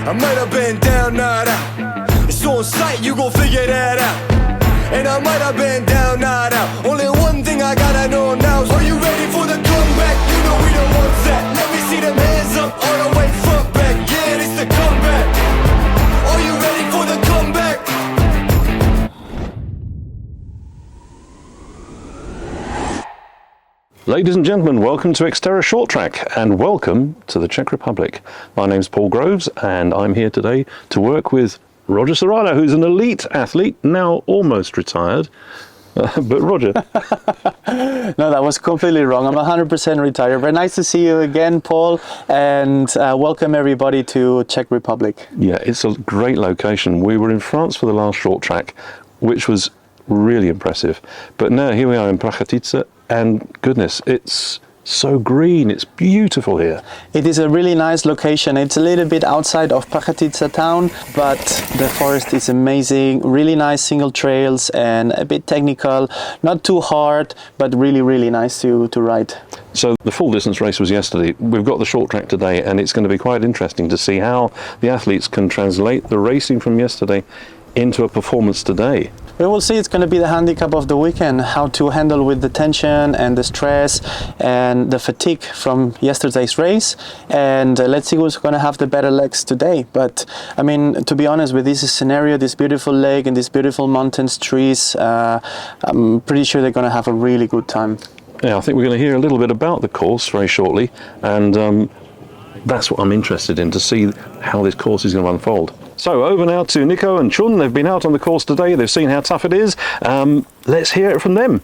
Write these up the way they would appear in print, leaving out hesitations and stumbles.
I might have been down, not out. It's on sight, you gon' figure that out. And I might have been down, not out. Only one thing I gotta know now is, are you ready for the comeback? You know we the ones that. Let me see them hands up all the way front back. Yeah, this the comeback. Are you ready for the comeback? Ladies and gentlemen, welcome to XTERRA Short Track and welcome to the Czech Republic. My name's Paul Groves and I'm here today to work with Roger Serrano, who's an elite athlete, now almost retired. But Roger. No, that was completely wrong. I'm 100% retired. Very nice to see you again, Paul, and welcome everybody to Czech Republic. Yeah, it's a great location. We were in France for the last short track, which was really impressive. But now here we are in Prachatice, and goodness, it's so green, it's beautiful here. It is a really nice location. It's a little bit outside of Prachatice town, but the forest is amazing. Really nice single trails and a bit technical, not too hard, but really, really nice to ride. So the full distance race was yesterday. We've got the short track today, and it's going to be quite interesting to see how the athletes can translate the racing from yesterday into a performance today. We will see. It's going to be the handicap of the weekend, how to handle with the tension and the stress and the fatigue from yesterday's race, and let's see who's going to have the better legs today. But I mean, to be honest, with this scenario, this beautiful lake and these beautiful mountains, trees, I'm pretty sure they're going to have a really good time. Yeah, I think we're going to hear a little bit about the course very shortly, and that's what I'm interested in, to see how this course is going to unfold. So over now to Nico and Chun. They've been out on the course today. They've seen how tough it is. Let's hear it from them.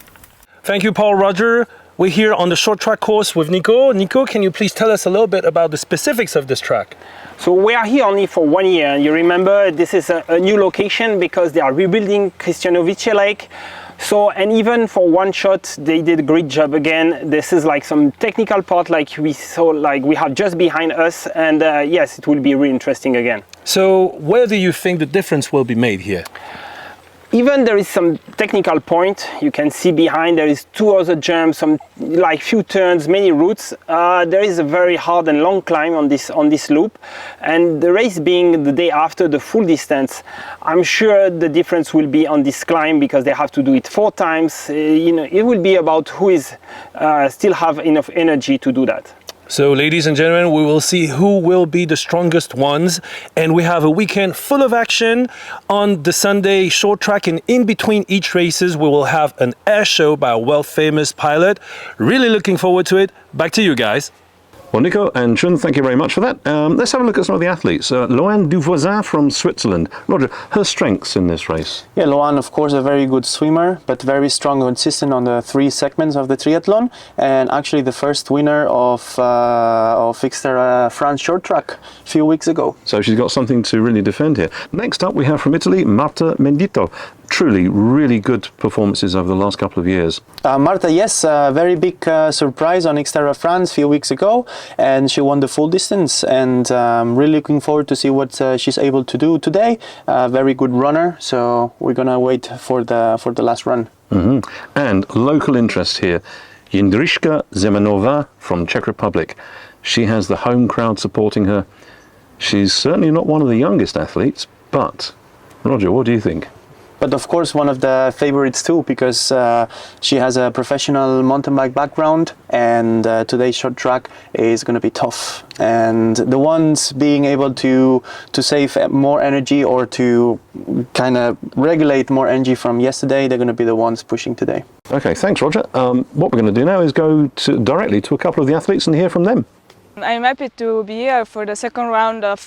Thank you, Paul. Roger. We're here on the short track course with Nico. Nico, can you please tell us a little bit about the specifics of this track? So we are here only for 1 year. You remember, this is a new location because they are rebuilding Kristianovice Lake. So, and even for one shot, they did a great job again. This is like some technical part like we saw, like we have just behind us. And yes, it will be really interesting again. So where do you think the difference will be made here? Even there is some technical point. You can see behind there is 2 other jumps, some like few turns, many routes. There is a very hard and long climb on this loop, and the race being the day after the full distance, I'm sure the difference will be on this climb because they have to do it 4 times. You know, it will be about who is still have enough energy to do that. So, ladies and gentlemen, we will see who will be the strongest ones. And we have a weekend full of action on the Sunday short track. And in between each races, we will have an air show by a world-famous pilot. Really looking forward to it. Back to you guys. Well, Nico and Chun, thank you very much for that. Let's have a look at some of the athletes. Loane Duvoisin from Switzerland. Roger, her strengths in this race? Yeah, Loane, of course, a very good swimmer, but very strong and consistent on the 3 segments of the triathlon, and actually the first winner of XTERRA France Short Track a few weeks ago. So she's got something to really defend here. Next up, we have from Italy, Marta Mendito. Truly, really good performances over the last couple of years. Marta, yes, a very big surprise on XTERRA France a few weeks ago, and she won the full distance, and really looking forward to see what she's able to do today. Very good runner, so we're gonna wait for the last run. Mm-hmm. And local interest here, Jindřiška Zemanova from Czech Republic. She has the home crowd supporting her. She's certainly not one of the youngest athletes, but Roger, what do you think? But of course one of the favorites too, because she has a professional mountain bike background, and today's short track is going to be tough. And the ones being able to save more energy or to kind of regulate more energy from yesterday, they're going to be the ones pushing today. Okay, thanks Roger. What we're going to do now is go directly to a couple of the athletes and hear from them. I'm happy to be here for the second round of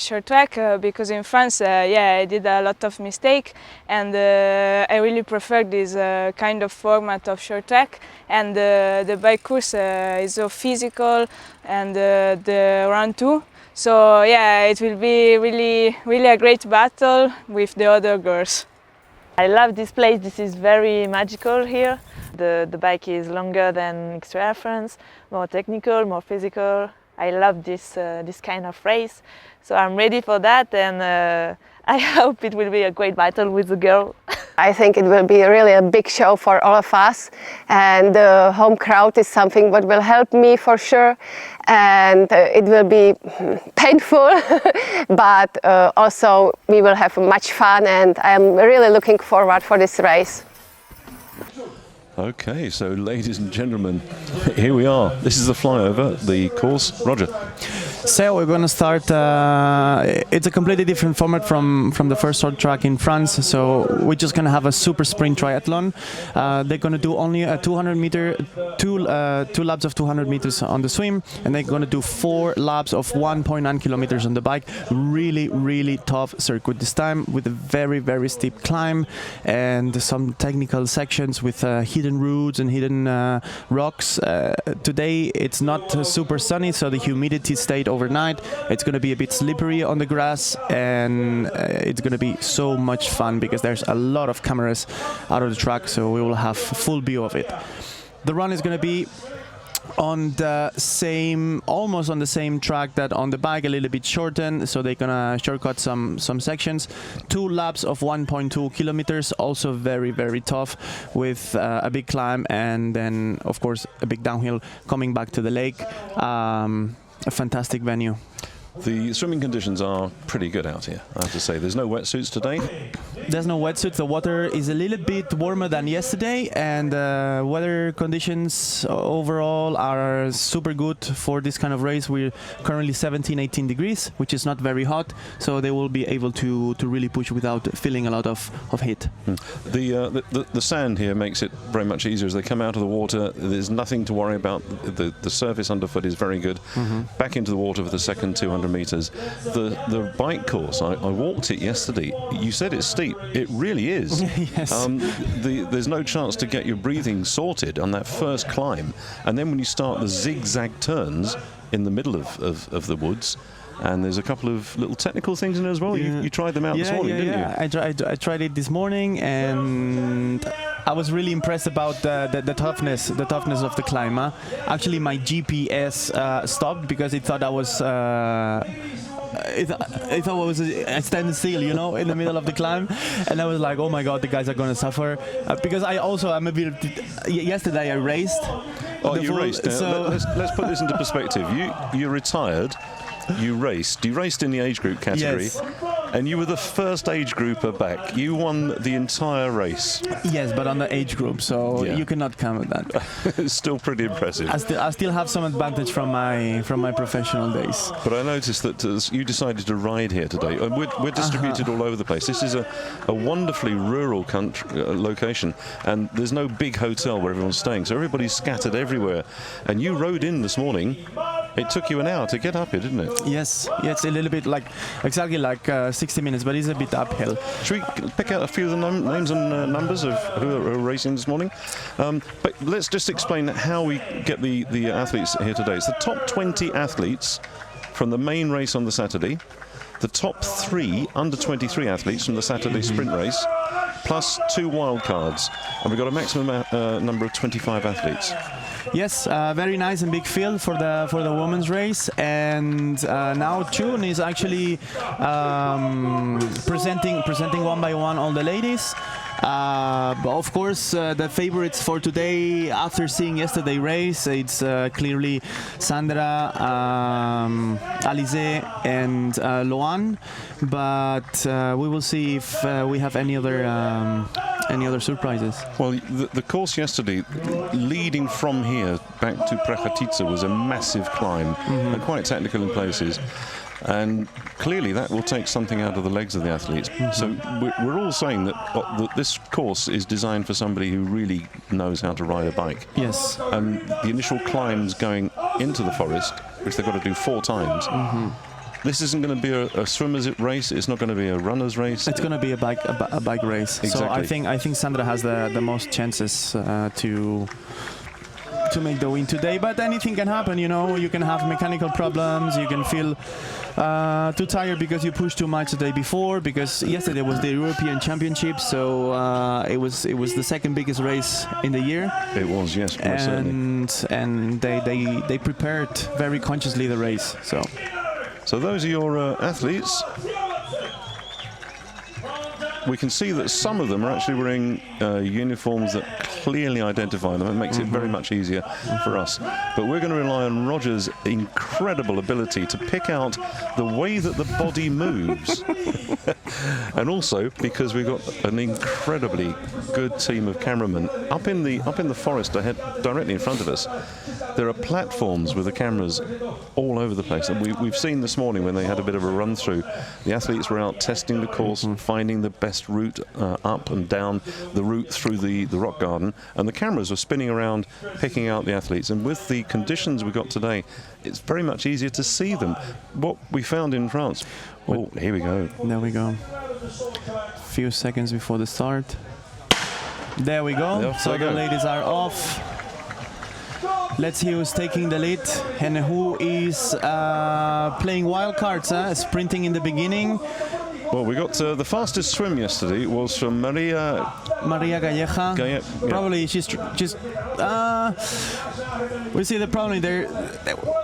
short track because in France, I did a lot of mistakes, and I really prefer this kind of format of short track. And the bike course is so physical, and the round 2. So yeah, it will be really a great battle with the other girls. I love this place. This is very magical here. The bike is longer than XTERRA France, more technical, more physical. I love this kind of race, so I'm ready for that, and I hope it will be a great battle with the girl. I think it will be really a big show for all of us, and the home crowd is something what will help me for sure, and it will be painful, but also we will have much fun, and I'm really looking forward for this race. Okay, so ladies and gentlemen, here we are. This is the flyover, the course. Roger. So we're going to start, it's a completely different format from the first short track in France. So we're just going to have a super sprint triathlon. They're going to do only a 200 meter, two laps of 200 meters on the swim, and they're going to do 4 laps of 1.9 kilometers on the bike. Really, really tough circuit this time, with a very, very steep climb and some technical sections with hidden routes and hidden rocks. Today it's not super sunny, so the humidity stayed overnight. It's going to be a bit slippery on the grass, and it's going to be so much fun because there's a lot of cameras out of the track, so we will have full view of it. The run is going to be on the same, almost on the same track that on the bike, a little bit shortened, so they're gonna shortcut some sections. 2 laps of 1.2 kilometers, also very, very tough, with a big climb and then of course a big downhill coming back to the lake. A fantastic venue. The swimming conditions are pretty good out here, I have to say. There's no wetsuits today. There's no wetsuits. The water is a little bit warmer than yesterday, and weather conditions overall are super good for this kind of race. We're currently 17-18 degrees, which is not very hot, so they will be able to really push without feeling a lot of heat. The sand here makes it very much easier as they come out of the water. There's nothing to worry about. The surface underfoot is very good. Back into the water for the second 200 meters. The bike course, I walked it yesterday. You said it's steep. It really is. Yes. There's no chance to get your breathing sorted on that first climb, and then when you start the zigzag turns in the middle of the woods, and there's a couple of little technical things in it as well. You tried them out this morning, didn't you? I tried it this morning, and I was really impressed about the toughness of the climb. Actually, my GPS stopped because it thought I was. I thought it was a standing still, you know, in the middle of the climb, and I was like, oh my god, the guys are gonna suffer, because I'm a bit. Yesterday I raced. Oh, you raced. So let's put this into perspective. You retired. You raced. You raced in the age group category. Yes. And you were the first age grouper back. You won the entire race. Yes, but on the age group, so you cannot count with that. It's still pretty impressive. I still have some advantage from my professional days. But I noticed that you decided to ride here today. We're distributed all over the place. This is a wonderfully rural location, and there's no big hotel where everyone's staying, so everybody's scattered everywhere. And you rode in this morning. It took you an hour to get up here, didn't it? Yes, it's a little bit exactly like 60 minutes, but it's a bit uphill. Should we pick out a few of the names and numbers of who are racing this morning? But let's just explain how we get the athletes here today. It's the top 20 athletes from the main race on the Saturday, the top 3 under 23 athletes from the Saturday sprint race, plus 2 wild cards, and we've got a maximum number of 25 athletes. Yes, very nice and big field for the women's race, and now Chun is actually presenting one by one all the ladies. But of course, the favorites for today, after seeing yesterday's race, it's clearly Sandra, Alize, and Loan. But we will see if we have any other surprises. Well, the course yesterday, leading from here back to Prachatice, was a massive climb, and quite technical in places. And clearly that will take something out of the legs of the athletes. So we're all saying that this course is designed for somebody who really knows how to ride a bike. Yes. And the initial climbs going into the forest, which they've got to do 4 times, this isn't going to be a swimmer's race. It's not going to be a runner's race. It's going to be a bike race. Exactly. So I think Sandra has the most chances to make the win today, but anything can happen, you know. You can have mechanical problems, you can feel too tired because you pushed too much the day before, because yesterday was the European Championship, so it was the second biggest race in the year. It was, yes, most certainly. And they prepared very consciously the race. So those are your athletes. we can see that some of them are actually wearing uniforms that clearly identify them. It makes it very much easier for us. But we're going to rely on Roger's incredible ability to pick out the way that the body moves. And also because we've got an incredibly good team of cameramen up in the forest ahead, directly in front of us. There are platforms with the cameras all over the place, and we've seen this morning when they had a bit of a run through. The athletes were out testing the course, finding the best route up and down the route through the rock garden, and the cameras were spinning around picking out the athletes. And with the conditions we got today, it's very much easier to see them. What we found in France. Oh, here we go. There we go. Few seconds before the start. There we go. So the ladies are off. Let's see who's taking the lead and who is playing wild cards, sprinting in the beginning. Well, we got the fastest swim yesterday was from Maria Calleja. Yeah. Probably she's just. We see the problem there.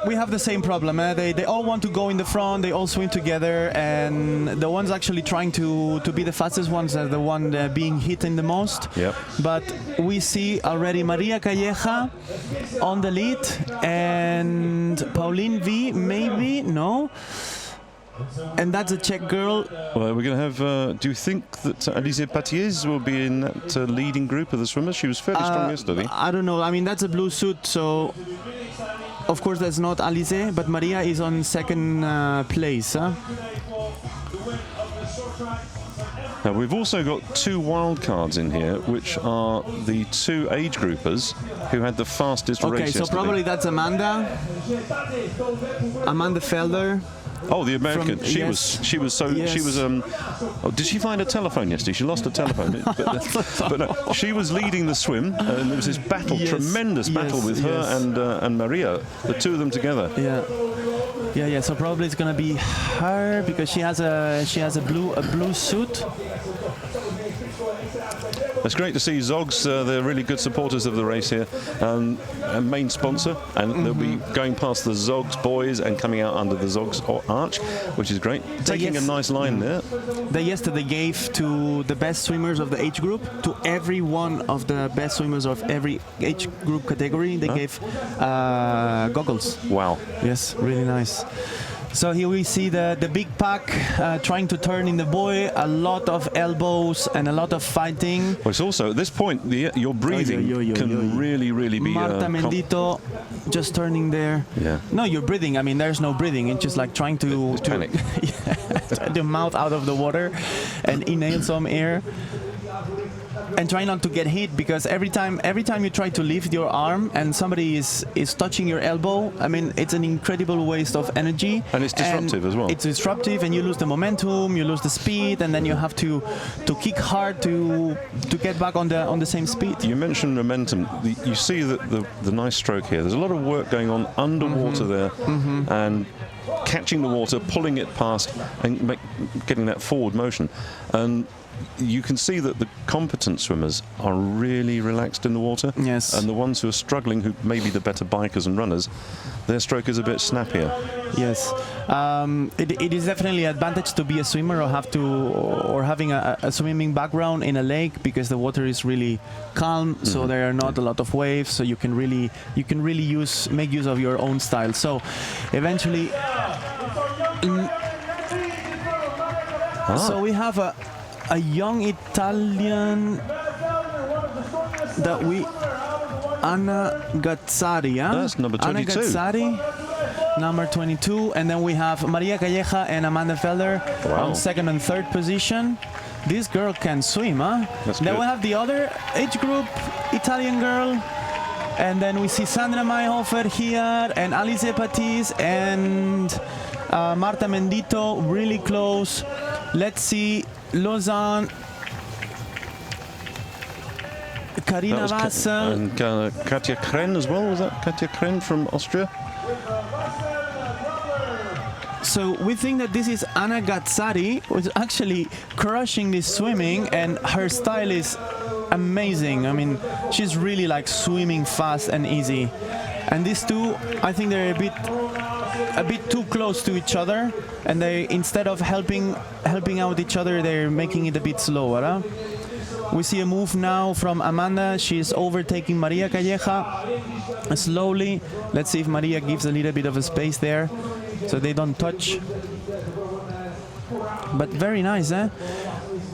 We have the same problem. They all want to go in the front. They all swim together, and the ones actually trying to be the fastest ones are the one being hit in the most. Yep. But we see already Maria Calleja on the lead, and Pauline V maybe no. And that's a Czech girl. Well, we're going to have. Do you think that Alizé Patiez will be in that leading group of the swimmers? She was fairly strong yesterday. I don't know. I mean, that's a blue suit, so of course that's not Alizé, but Maria is on second place. Now, we've also got two wild cards in here, which are the two age groupers who had the fastest race yesterday. Okay, so probably that's Amanda Felder. Oh, the American. She yes. was so. Yes. She was. Oh, did she find a telephone yesterday? She lost a telephone. but no, she was leading the swim, and there was this battle, tremendous battle with her and Maria, the two of them together. Yeah. So probably it's gonna be her because she has a blue suit. It's great to see Zogs. They're really good supporters of the race here, and main sponsor. And they'll be going past the Zogs boys and coming out under the Zogs arch, which is great. Taking a nice line there. They yesterday gave to the best swimmers of the age group, to every one of the best swimmers of every age group category. They gave goggles. Wow. Yes, really nice. So here we see the big pack trying to turn in the buoy, a lot of elbows and a lot of fighting. Well, it's also, at this point, your breathing can really be... Marta Mendito just turning there. Yeah. No, you're breathing. I mean, there's no breathing. It's just like trying to panic. The mouth out of the water and inhale some air. And try not to get hit, because every time you try to lift your arm and somebody is touching your elbow, I mean, it's an incredible waste of energy. And it's disruptive as well. It's disruptive, and you lose the momentum, you lose the speed, and then you have to kick hard to get back on the same speed. You mentioned momentum. You see the nice stroke here. There's a lot of work going on underwater there, and catching the water, pulling it past, and getting that forward motion. And you can see that the competent swimmers are really relaxed in the water. Yes. And the ones who are struggling, who may be the better bikers and runners, their stroke is a bit snappier. Yes. It is definitely an advantage to be a swimmer or having a swimming background in a lake, because the water is really calm, so there are not a lot of waves, so you can really make use of your own style. So eventually so we have a young Italian Anna Gazzari, That's number 22. Anna Gazzari, number 22, and then we have Maria Calleja and Amanda Felder on second and third position. This girl can swim, huh? That's then good. we have the other age group, Italian girl, and then we see Sandra Mairhofer here, and Alizé Patiz and Marta Mendito really close. Let's see Lausanne, Karina Vassel. And Katja Kren as well. Was that Katja Kren from Austria? So we think that this is Anna Gazzari, who's actually crushing this swimming, and her style is amazing. I mean, she's really like swimming fast and easy. And these two, I think they're a bit a bit too close to each other, and they, instead of helping out each other, they're making it a bit slower. Huh? We see a move now from Amanda. She's overtaking Maria Calleja slowly. Let's see if Maria gives a little bit of a space there so they don't touch. But very nice, eh?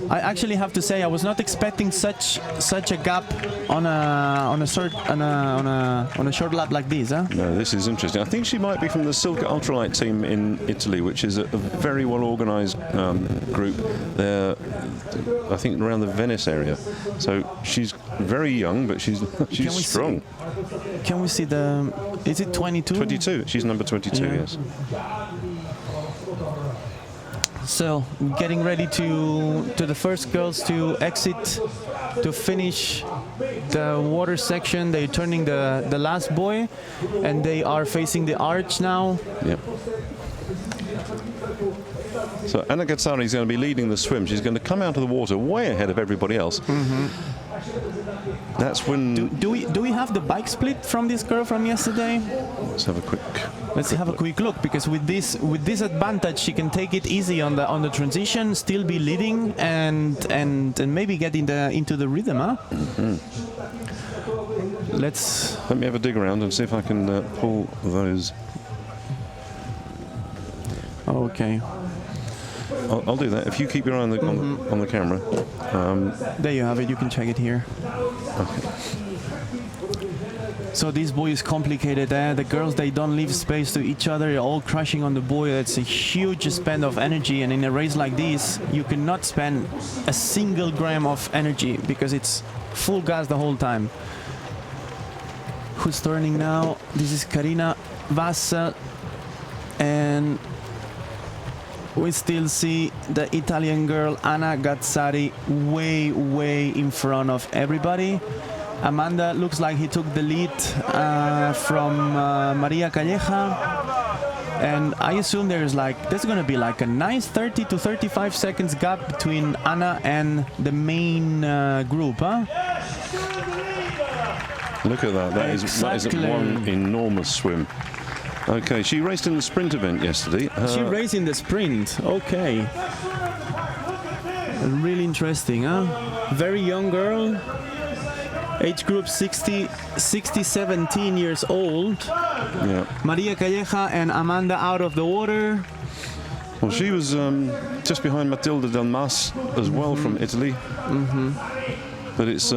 I actually have to say I was not expecting such a gap on a short lap like this, huh? No, this is interesting. I think she might be from the Silka Ultralight team in Italy, which is a very well organised group. They're, I think, around the Venice area. So she's very young, but she's strong. Can we see the? Is it 22? 22. She's number 22. Yeah. Yes. So getting ready to the first girls to exit to finish the water section. They're turning the last buoy, and they are facing the arch now. Yep. So Anna Gazzari is going to be leading the swim. She's going to come out of the water way ahead of everybody else. That's when. Do we have the bike split from this girl from yesterday? Let's have a quick. Let's have a quick look, because with this advantage, she can take it easy on the transition, still be leading, and maybe get into the rhythm, huh? Let me have a dig around and see if I can pull those. Okay. I'll do that if you keep your eye on the camera. There you have it. You can check it here. Okay. So this buoy is complicated. The girls, they don't leave space to each other. They're all crashing on the buoy. That's a huge spend of energy. And in a race like this, you cannot spend a single gram of energy because it's full gas the whole time. Who's turning now? This is Karina Vassel. And we still see the Italian girl Anna Gazzari way in front of everybody. Amanda looks like he took the lead from Maria Calleja, and I assume there's going to be like a nice 30 to 35 seconds gap between Anna and the main group, huh? Look at that. That is one enormous swim. Okay, she raced in the sprint event yesterday. She raced in the sprint. Okay. Really interesting, huh? Very young girl. Age group 17 years old. Yeah. Maria Calleja and Amanda out of the water. Well, she was just behind Matilda Del Mas as well from Italy. But it's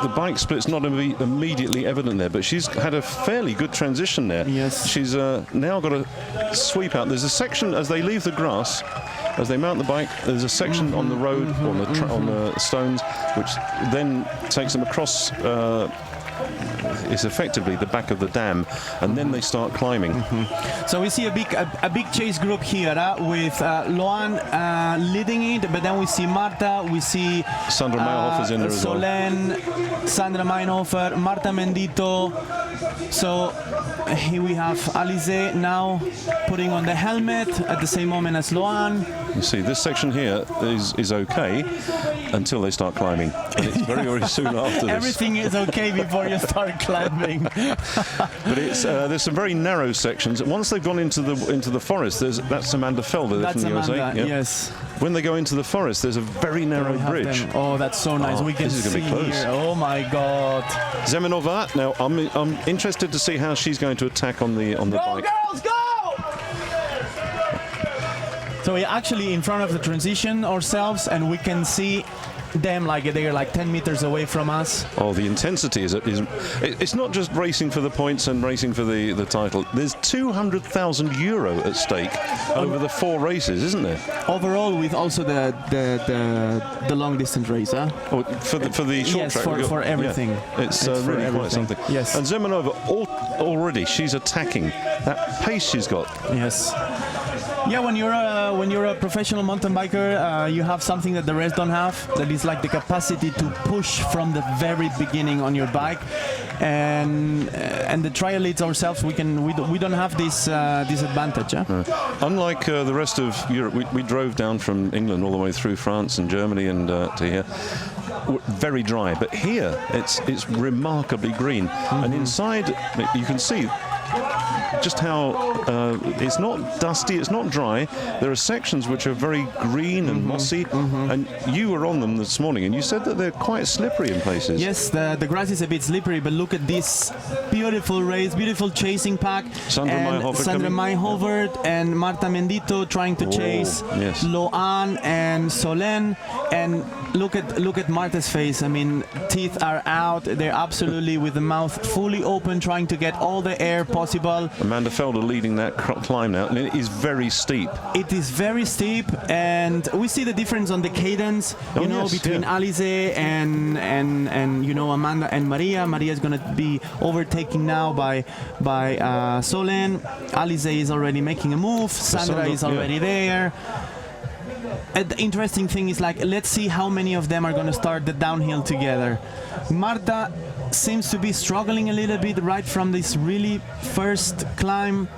the bike split's not immediately evident there, but she's had a fairly good transition there. Yes. She's now got a sweep out. There's a section as they leave the grass. As they mount the bike, there's a section on the road, on the stones, which then takes them across. It's effectively the back of the dam, and then they start climbing. So we see a big chase group here with Loan leading it, but then we see Marta, we see Sandra Mairhofer's in there as well. Solen, Sandra Mairhofer, Marta Mendito. So here we have Alize now putting on the helmet at the same moment as Loan. You see, this section here is okay until they start climbing, and it's very soon after this. Everything is okay before you start climbing. But it's there's some very narrow sections. Once they've gone into the forest, that's Amanda Felder. That's from Amanda, the USA. Yep. yes. When they go into the forest, there's a very narrow bridge. Them. Oh, that's so nice. We can this is see gonna be close. here. Oh my God. Zemenova. Now I'm interested to see how she's going to attack on the bike. Girls, go! So we're actually in front of the transition ourselves, and we can see them they're like 10 meters away from us. Oh, the intensity is it's not just racing for the points and racing for the title. There's €200,000 at stake over the 4 races, isn't there? Overall, with also the long distance race, huh? Oh, for the short yes, track. for everything. Yeah. It's really quite something. Yes. And Zemenova already she's attacking. That pace she's got. Yes. Yeah, when you're a professional mountain biker, you have something that the rest don't have. That is like the capacity to push from the very beginning on your bike, and the triathletes ourselves, we don't have this advantage. Huh? Unlike the rest of Europe, we drove down from England all the way through France and Germany and to here. Very dry, but here it's remarkably green, and inside you can see just how it's not dusty, it's not dry. There are sections which are very green and mossy, and you were on them this morning, and you said that they're quite slippery in places. Yes, the grass is a bit slippery, but look at this beautiful race, beautiful chasing pack. Sandra Mairhofer and Marta Mendito trying to chase Loan and Solen, and look at Marta's face. I mean, teeth are out. They're absolutely with the mouth fully open, trying to get all the air possible. Amanda Felder leading that climb now, and it is very steep. It is very steep, and we see the difference on the cadence, between Alize and you know, Amanda and Maria. Maria is going to be overtaken now by Solen. Alize is already making a move. Sandra is already there. And the interesting thing is, like, let's see how many of them are going to start the downhill together. Marta seems to be struggling a little bit right from this really first climb,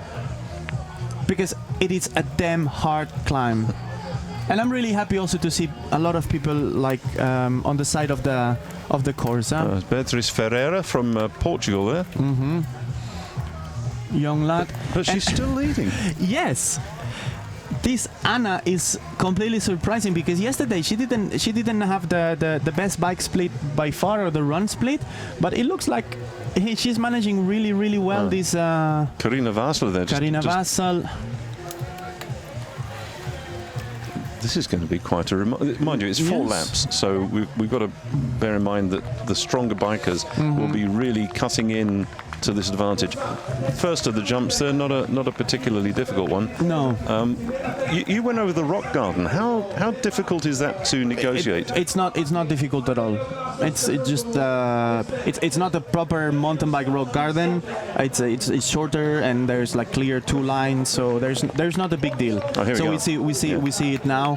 because it is a damn hard climb. And I'm really happy also to see a lot of people like on the side of the course. Beatriz Ferreira from Portugal there. Young lad. But she's still leading. Yes. This Anna is completely surprising, because yesterday she didn't have the best bike split by far, or the run split, but it looks like she's managing really well. This Carina Vassal there. Vassal. This is going to be quite a mind you, it's 4 laps, so we've got to bear in mind that the stronger bikers will be really cutting in to this advantage. First of the jumps, they're not a particularly difficult one. No. You went over the rock garden. How difficult is that to negotiate? It's not difficult at all. It's not a proper mountain bike rock garden. It's shorter, and there's like clear 2 lines, so there's not a big deal. We see it now.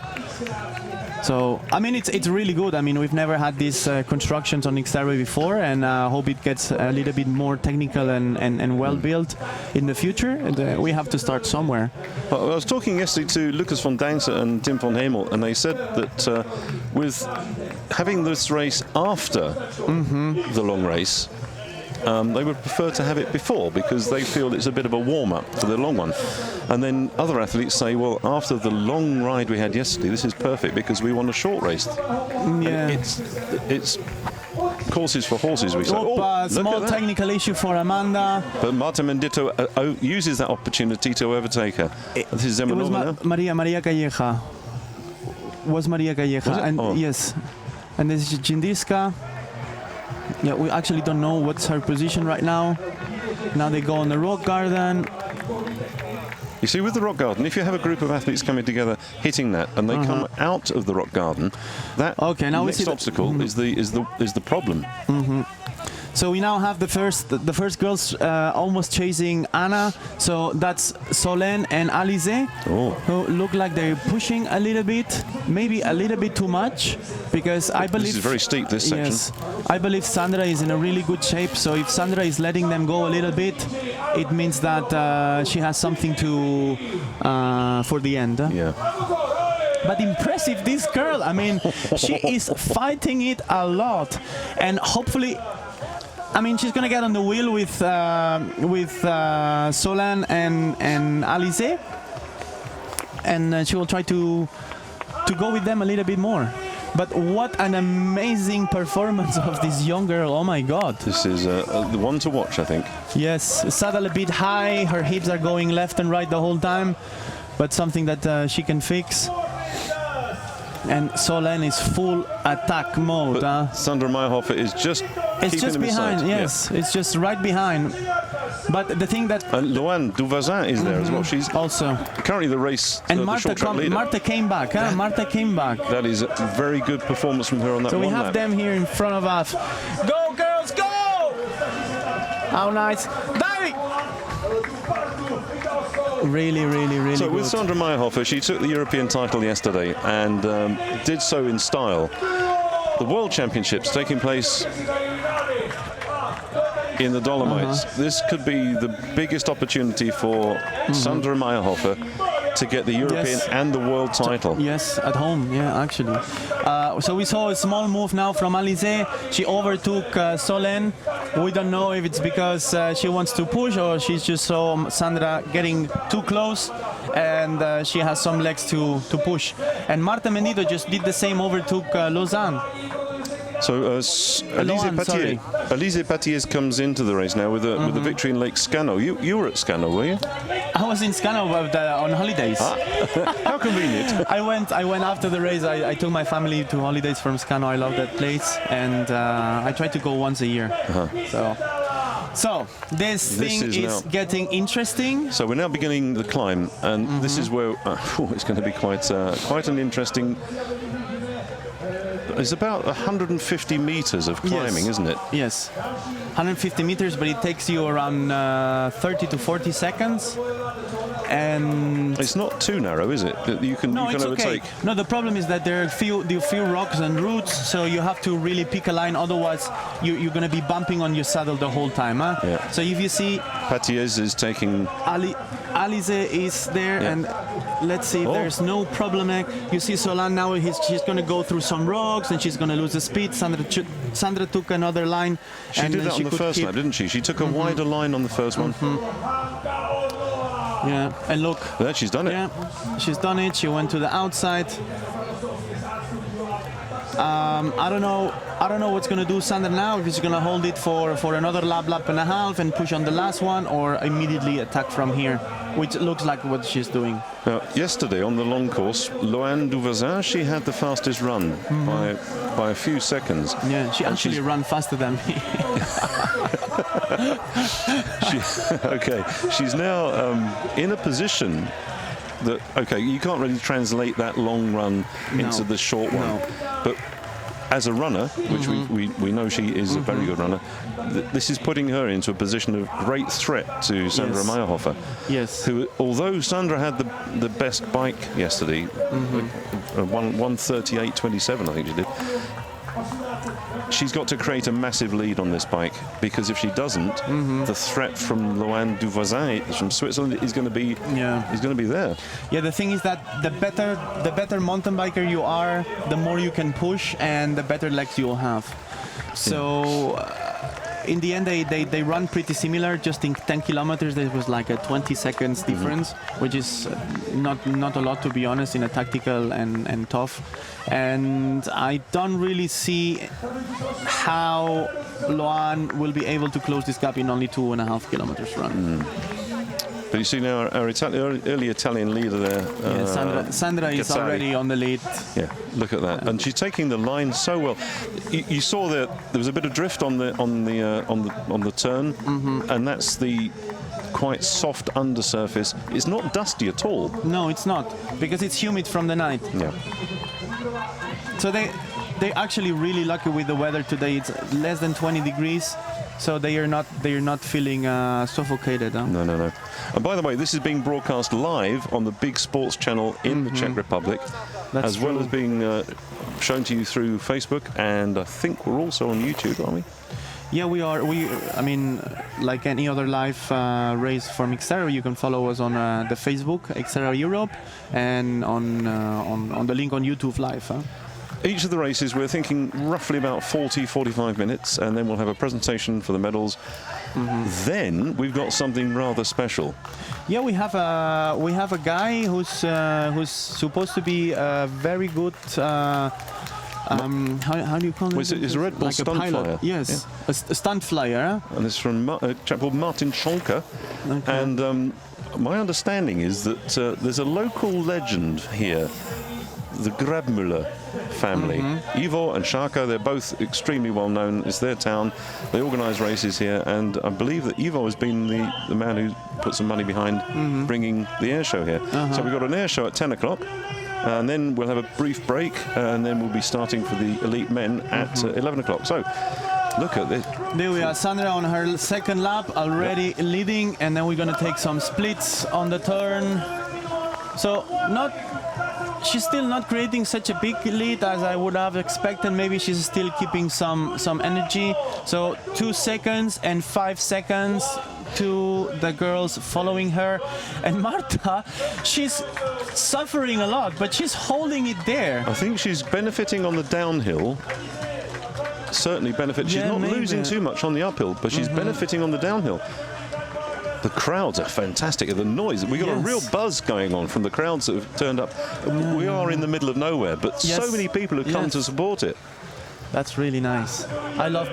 So I mean, it's really good. I mean, we've never had these constructions on XTERRA before, and hope it gets a little bit more technical and well built in the future. And we have to start somewhere. Well, I was talking yesterday to Lucas van Dangse and Tim van Hemel, and they said that with having this race after the long race, they would prefer to have it before, because they feel it's a bit of a warm-up for the long one. And then other athletes say, well, after the long ride we had yesterday, this is perfect because we want a short race. Yeah. It's courses for horses, we say. Small technical issue for Amanda. But Marta Mendito uses that opportunity to overtake her. This is Zemanova now. Maria Calleja. Was Maria Calleja. And yes. And this is Jindiska. Yeah, we actually don't know what's her position right now. Now they go on the rock garden. You see, with the rock garden, if you have a group of athletes coming together, hitting that, and they come out of the rock garden, that next obstacle is the problem. So we now have the first girls almost chasing Anna. So that's Solen and Alize, who look like they're pushing a little bit, maybe a little bit too much, because I believe this is very steep, this section. Yes, I believe Sandra is in a really good shape. So if Sandra is letting them go a little bit, it means that she has something to for the end. Yeah. But impressive, this girl. I mean, she is fighting it a lot, and hopefully, I mean, she's gonna get on the wheel with Solan and Alize, and she will try to go with them a little bit more. But what an amazing performance of this young girl! Oh my God! This is the one to watch, I think. Yes, saddle a bit high. Her hips are going left and right the whole time, but something that she can fix. And Solen is full attack mode. Sandra Mairhofer is just behind. Yes, it's just right behind. But the thing that Loan Duvazin is there as well. She's also currently the race. And Marta came back. Marta came back. That is a very good performance from her on that one lap. So we have them here in front of us. Go girls, go! How nice! Diving! Really so good. with Sandra Mairhofer, she took the European title yesterday and did so in style. The World Championships taking place in the Dolomites. This could be the biggest opportunity for Sandra Mairhofer to get the European Yes. and the world title. Yes, at home, yeah, actually. So we saw a small move now from Alizé. She overtook Solène. We don't know if it's because she wants to push or she's just saw Sandra getting too close and she has some legs to push. And Marta Mendido just did the same, overtook Lausanne. So Alizé Patiez comes into the race now with a victory in Lake Scano. You were at Scano, were you? I was in Scano on holidays. How convenient. I went after the race. I took my family to holidays from Scano. I love that place, and I try to go once a year. So this thing is getting interesting. So we're now beginning the climb, and this is where it's going to be quite an interesting. It's about 150 meters of climbing, isn't it? Yes, 150 meters, but it takes you around 30 to 40 seconds. And it's not too narrow, is it? You can overtake. Okay. No, the problem is that there are few rocks and roots, so you have to really pick a line. Otherwise, you're going to be bumping on your saddle the whole time. Huh? Yeah. So if you see, Patiez is taking. Alizé is there, and let's see if there's no problem. You see Solène now. She's going to go through some rocks, and she's going to lose the speed. Sandra took another line. She did that on the first lap, didn't she? She took a wider line on the first one. Yeah, and look. There, she's done it. Yeah, she's done it. She went to the outside. I don't know what's going to do Sandra now. If she's going to hold it for another lap and a half and push on the last one, or immediately attack from here, which looks like what she's doing. Now, yesterday on the long course, Loane Duvoisin, she had the fastest run by a few seconds. Yeah, she actually ran faster than me. She's now in a position that, you can't really translate that long run into the short one. But as a runner, which we know she is a very good runner, this is putting her into a position of great threat to Sandra Mairhofer. Yes. Who, although Sandra had the best bike yesterday, 1:38.27, I think she did. She's got to create a massive lead on this bike, because if she doesn't, the threat from Loane Duvoisin from Switzerland is going to be there. Yeah, the thing is that the better mountain biker you are, the more you can push and the better legs you'll have. So in the end, they run pretty similar. Just in 10 kilometers, there was like a 20 seconds difference, which is not a lot, to be honest, in a tactical and tough. And I don't really see how Loane will be able to close this gap in only 2.5 kilometers run. But you see now our early Italian leader there. Sandra is already on the lead. Yeah, look at that, and she's taking the line so well. You saw that there was a bit of drift on the turn, and that's the quite soft undersurface. It's not dusty at all. No, it's not, because it's humid from the night. Yeah. So they're actually really lucky with the weather today. It's less than 20 degrees. So they are not feeling suffocated. Huh? No. And by the way, this is being broadcast live on the big sports channel in the Czech Republic, as well as being shown to you through Facebook, and I think we're also on YouTube, aren't we? Yeah, we are. I mean, like any other live race from XTERRA, you can follow us on the Facebook, XTERRA Europe, and on the link on YouTube Live. Huh? Each of the races, we're thinking roughly about 40-45 minutes, and then we'll have a presentation for the medals. Then we've got something rather special. Yeah, we have a guy who's supposed to be a very good. How do you call it? It's a Red Bull stunt flyer. Yes, a stunt flyer. And it's from a chap called Martin Schonker. Okay. And my understanding is that there's a local legend here, the Grabmüller family. Ivo and Shaka, they're both extremely well known. It's their town. They organise races here, and I believe that Ivo has been the man who put some money behind bringing the air show here. So we've got an air show at 10 o'clock. And then we'll have a brief break, and then we'll be starting for the elite men at 11 o'clock. So, look at this. There we are, Sandra on her second lap, already leading, and then we're going to take some splits on the turn. So, she's still not creating such a big lead as I would have expected. Maybe she's still keeping some energy. So 2 seconds and 5 seconds to the girls following her. And Marta, she's suffering a lot, but she's holding it there. I think she's benefiting on the downhill. Certainly benefit. She's not losing too much on the uphill, but she's benefiting on the downhill. The crowds are fantastic. The noise. We got a real buzz going on from the crowds that have turned up. We are in the middle of nowhere, but so many people have come to support it. That's really nice. I love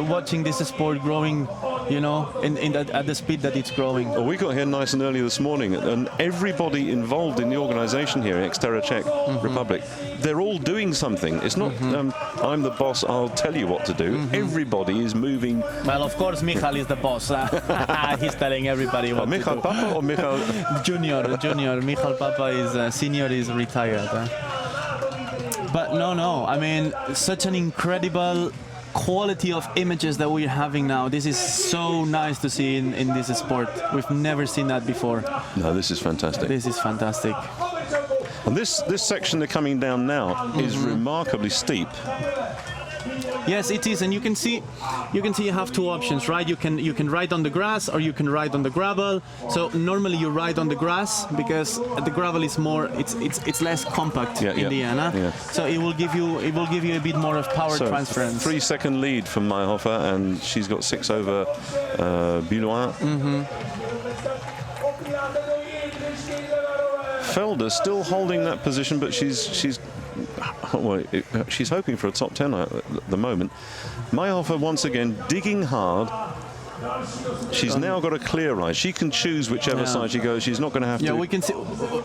watching this sport growing, you know, at the speed that it's growing. Well, we got here nice and early this morning, and everybody involved in the organisation here in XTERRA Czech Republic, they're all doing something. It's not, I'm the boss, I'll tell you what to do. Everybody is moving. Well, of course, Michal is the boss. He's telling everybody what Michal to do. Papa or Michal? Junior. Michal Papa is senior, is retired. But no, I mean, such an incredible quality of images that we're having now. This is so nice to see in this sport. We've never seen that before. No, this is fantastic. This is fantastic. And this section they're coming down now is remarkably steep. Yes, it is, and you can see you have two options, right? You can ride on the grass or you can ride on the gravel. So normally you ride on the grass because the gravel is more it's less compact in the end. So it will give you a bit more of power transference. 3-second lead from Mairhofer, and she's got 6 over Buildup. Felder still holding that position, but she's hoping for a top 10 at the moment. Mairhofer once again digging hard. She's now got a clear ride. She can choose whichever side she goes. She's not going to have to. Yeah,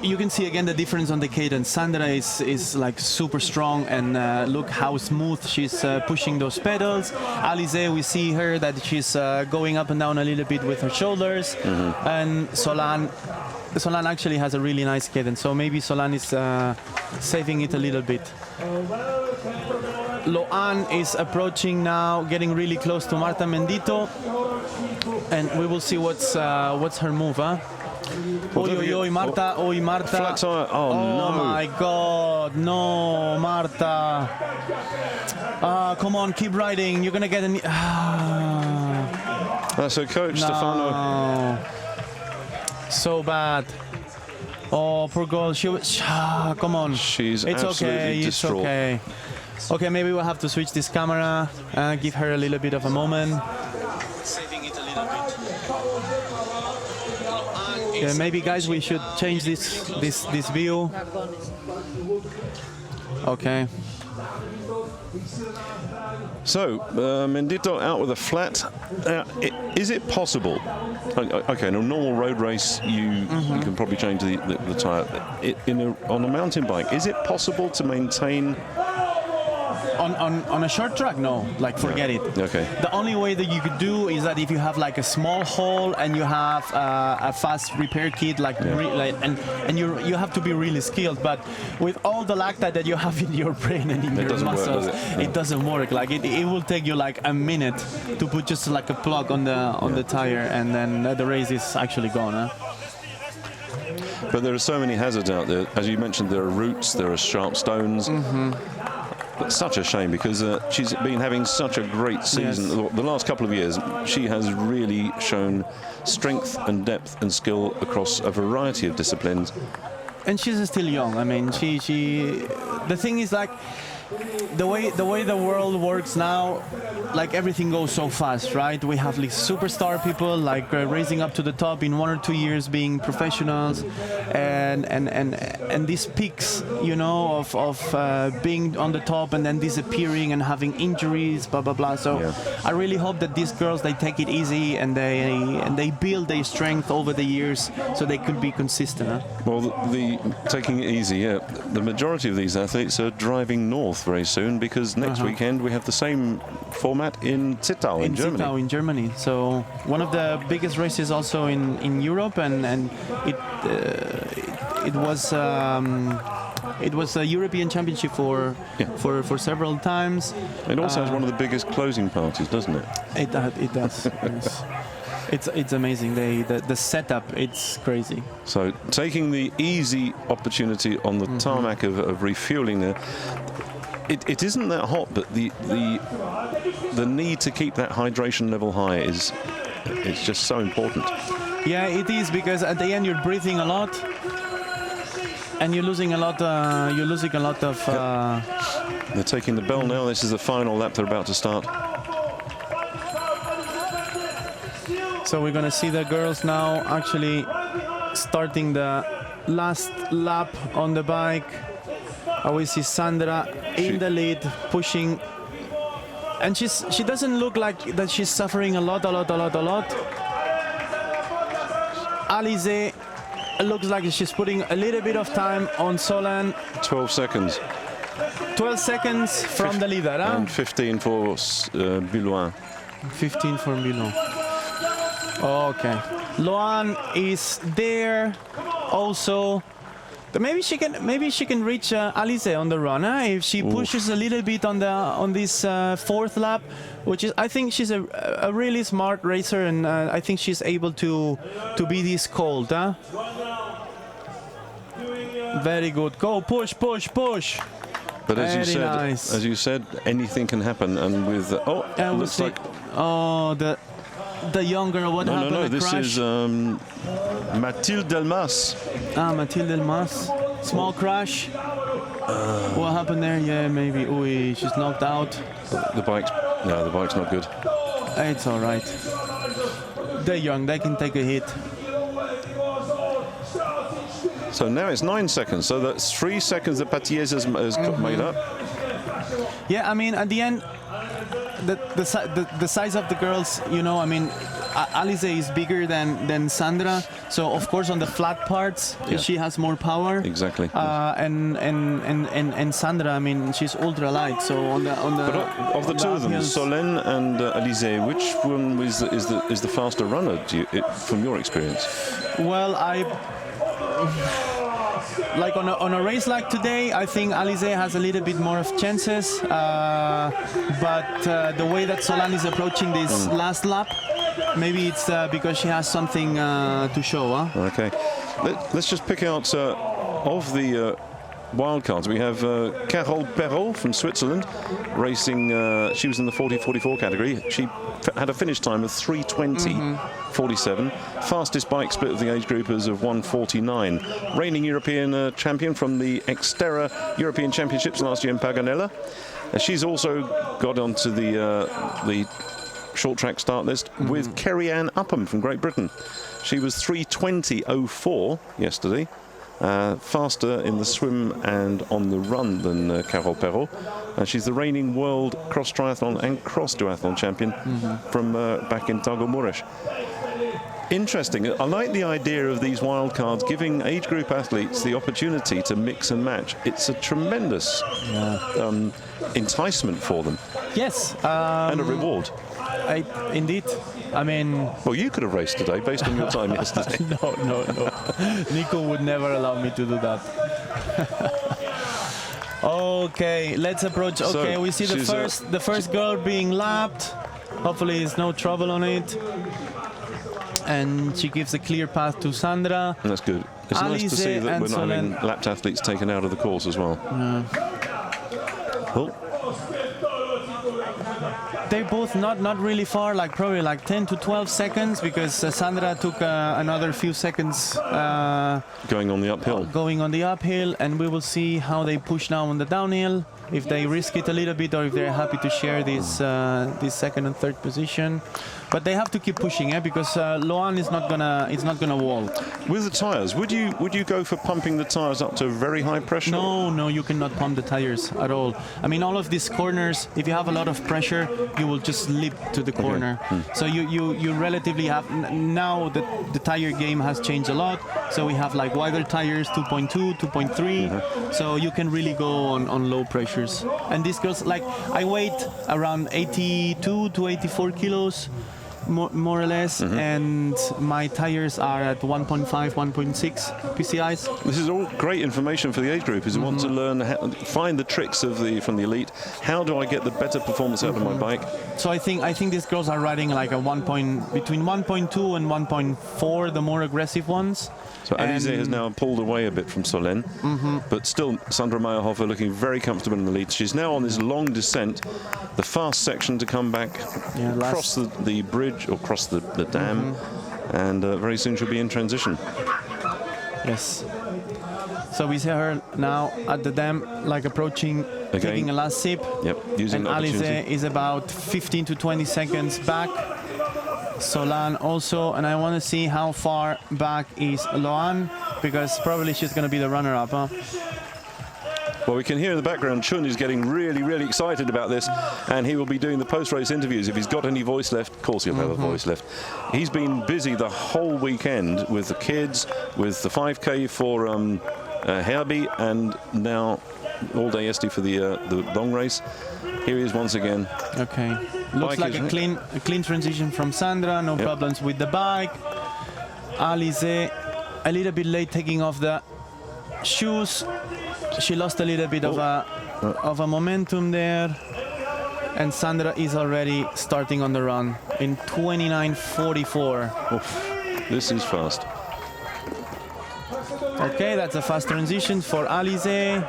you can see again the difference on the cadence. Sandra is like super strong, and look how smooth she's pushing those pedals. Alize, we see her that she's going up and down a little bit with her shoulders, and Solan actually has a really nice cadence, so maybe Solan is saving it a little bit. Loan is approaching now, getting really close to Marta Mendito, and we will see what's her move, huh? Oi, Marta, oi, Marta. Flat tire. Oh, no. My God, no, Marta. Come on, keep riding. You're gonna get an. That's her coach, Stefano. So bad. Oh, poor girl. She was. Come on. She's it's absolutely okay. distraught. It's okay. Okay, maybe we'll have to switch this camera. Give her a little bit of a moment. Saving it a little bit. Yeah, maybe, guys, we should change this view. Okay. So, Mendito out with a flat. Is it possible? Okay, in a normal road race, you can probably change the tyre. On a mountain bike, is it possible to maintain? On a short track, no. Like, forget it. Okay. The only way that you could do is that if you have like a small hole and you have a fast repair kit, and you have to be really skilled. But with all the lactate that you have in your brain and in your muscles, it doesn't work. Like it will take you like a minute to put just like a plug on the tire, and then the race is actually gone. Huh? But there are so many hazards out there. As you mentioned, there are roots, there are sharp stones. But such a shame, because she's been having such a great season. Yes. The last couple of years, she has really shown strength and depth and skill across a variety of disciplines. And she's still young. I mean, she. The thing is, like, the way the world works now, like everything goes so fast, right? We have like superstar people like raising up to the top in 1 or 2 years, being professionals, and these peaks, you know, of being on the top and then disappearing and having injuries, blah blah blah. So I really hope that these girls, they take it easy and they build their strength over the years so they could be consistent. Huh? Well, the taking it easy, the majority of these athletes are driving north very soon, because next weekend we have the same format in Zittau in Germany. Zittau in Germany. So one of the biggest races also in Europe, and it was a European Championship for several times. It also has one of the biggest closing parties, doesn't it? It does. Yes. It's amazing. The setup, it's crazy. So taking the easy opportunity on the tarmac of refueling there. It isn't that hot, but the need to keep that hydration level high is It's just so important. Yeah, it is, because at the end you're breathing a lot, and you're losing a lot. Of. They're taking the bell now. This is the final lap. They're about to start. So we're gonna see the girls now actually starting the last lap on the bike. We see Sandra in the lead, pushing, and she doesn't look like that she's suffering a lot. Alize looks like she's putting a little bit of time on Solène. 12 seconds. 12 seconds from the leader, huh? And 15 for Buildup. 15 for Buildup. Okay. Loan is there also. Maybe she can reach Alize on the run, huh? If she pushes a little bit on this fourth lap, which is, I think she's a really smart racer, and I think she's able to be this cold, huh? Very good. Go, push. But as Very you nice. said, anything can happen, and with looks like the young girl. What happened? No, A this crash? is Mathilde Delmas. Mathilde Delmas. Small crash. What happened there? Yeah, maybe. Ooh, she's knocked out. The bike's not good. It's all right. They're young. They can take a hit. So now it's 9 seconds. So that's 3 seconds that Prachatice has made up. Yeah, I mean, at the end, the size of the girls, you know, I mean, Alize is bigger than Sandra, so of course on the flat parts she has more power. Exactly. And Sandra, I mean, she's ultra light, so on the. But of the two of them, Solène and Alize, which one is the faster runner? From your experience? Well, like on a race like today, I think Alize has a little bit more of chances, but the way that Solène is approaching this last lap, maybe it's because she has something to show. Huh? Okay, let's just pick out of the wildcards. We have Carole Perrault from Switzerland racing. She was in the 40-44 category. She had a finish time of 3:20.47. Fastest bike split of the age groupers of 1:49. Reigning European champion from the XTERRA European Championships last year in Paganella. She's also got onto the short track start list with Kerry-Ann Upham from Great Britain. She was 3:20.04 yesterday. Faster in the swim and on the run than Carole Perrault. She's the reigning world cross triathlon and cross duathlon champion from back in Targu-Mureș. Interesting. I like the idea of these wildcards giving age group athletes the opportunity to mix and match. It's a tremendous enticement for them. Yes. And a reward. Indeed. I mean... Well, you could have raced today based on your time yesterday. No. Nico would never allow me to do that. Okay, let's approach. Okay, So, we see the first girl being lapped. Hopefully there's no trouble on it. And she gives a clear path to Sandra. That's good. It's nice to see that we're not having lapped athletes taken out of the course as well. Oh. They're both not really far, like probably like 10 to 12 seconds, because Sandra took another few seconds going on the uphill. And we will see how they push now on the downhill, if they risk it a little bit or if they're happy to share this second and third position. But they have to keep pushing, because Loan is not gonna wall. With the tires, would you go for pumping the tires up to very high pressure? No, you cannot pump the tires at all. I mean, all of these corners, if you have a lot of pressure, you will just slip to the corner. Okay. So you relatively have, now the tire game has changed a lot. So we have like wider tires, 2.2, 2.3. So you can really go on low pressures. And these girls, like, I weigh around 82 to 84 kilos. More or less, and my tires are at 1.5, 1.6 PCIs. This is all great information for the age groupers who want to learn, find the tricks from the elite. How do I get the better performance out of my bike? So I think these girls are riding like between 1.2 and 1.4, the more aggressive ones. So Alize has now pulled away a bit from Solène, but still Sandra Mairhofer looking very comfortable in the lead. She's now on this long descent, the fast section to come back across the bridge bridge or cross the dam, and very soon she'll be in transition. Yes. So we see her now at the dam, like approaching, taking a last sip. Yep, using and the Alize opportunity. is about 15 to 20 seconds back. Solan also, and I want to see how far back is Loan, because probably she's going to be the runner-up, huh? Well, we can hear in the background Chun is getting really, really excited about this, and he will be doing the post-race interviews. If he's got any voice left, of course he'll have a voice left. He's been busy the whole weekend with the kids, with the 5K for Herbie, and now all day yesterday for the long race. Here he is once again. Okay. Looks like a clean transition from Sandra, no problems with the bike. Alize a little bit late taking off the shoes. She lost a little bit of a momentum there, and Sandra is already starting on the run in 29:44. This is fast. Okay, that's a fast transition for Alize.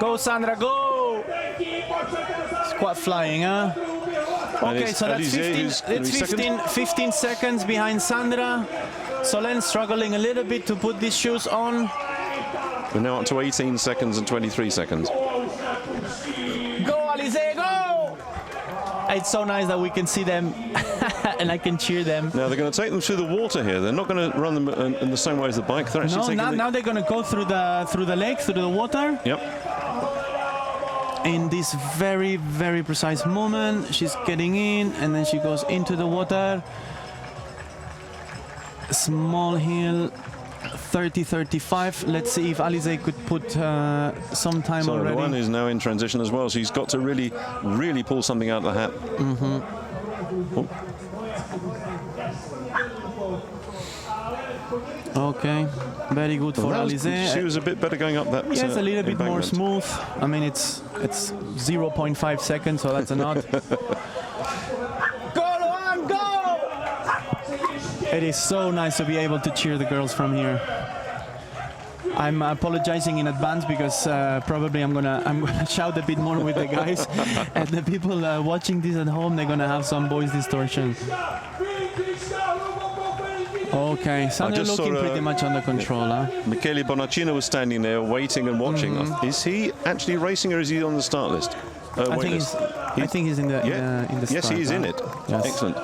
Go Sandra, go! Squat flying, huh? Okay, so that's 15 seconds behind Sandra. Solen struggling a little bit to put these shoes on. We're now up to 18 seconds and 23 seconds. Go, Alize, go! It's so nice that we can see them and I can cheer them. Now they're going to take them through the water here. They're not going to run them in the same way as the bike. They're actually now they're going to go through the lake, through the water. Yep. In this very, very precise moment, she's getting in and then she goes into the water. Small hill. 30-35. Let's see if Alize could put some time already. So the one is now in transition as well. She's got to really, really pull something out of the hat. Okay, very good for Alize. She was a bit better going up that. Yes, a little bit more smooth. I mean, it's 0.5 seconds, so that's a nod. It is so nice to be able to cheer the girls from here. I'm apologizing in advance because probably I'm gonna shout a bit more with the guys, and the people watching this at home, they're gonna have some voice distortion. Okay, Sandra looking pretty much under control, huh? Michele Bonacino was standing there waiting and watching. Is he actually racing or is he on the start list? I think he's in the start. Yes, he's in it. Yes. Excellent.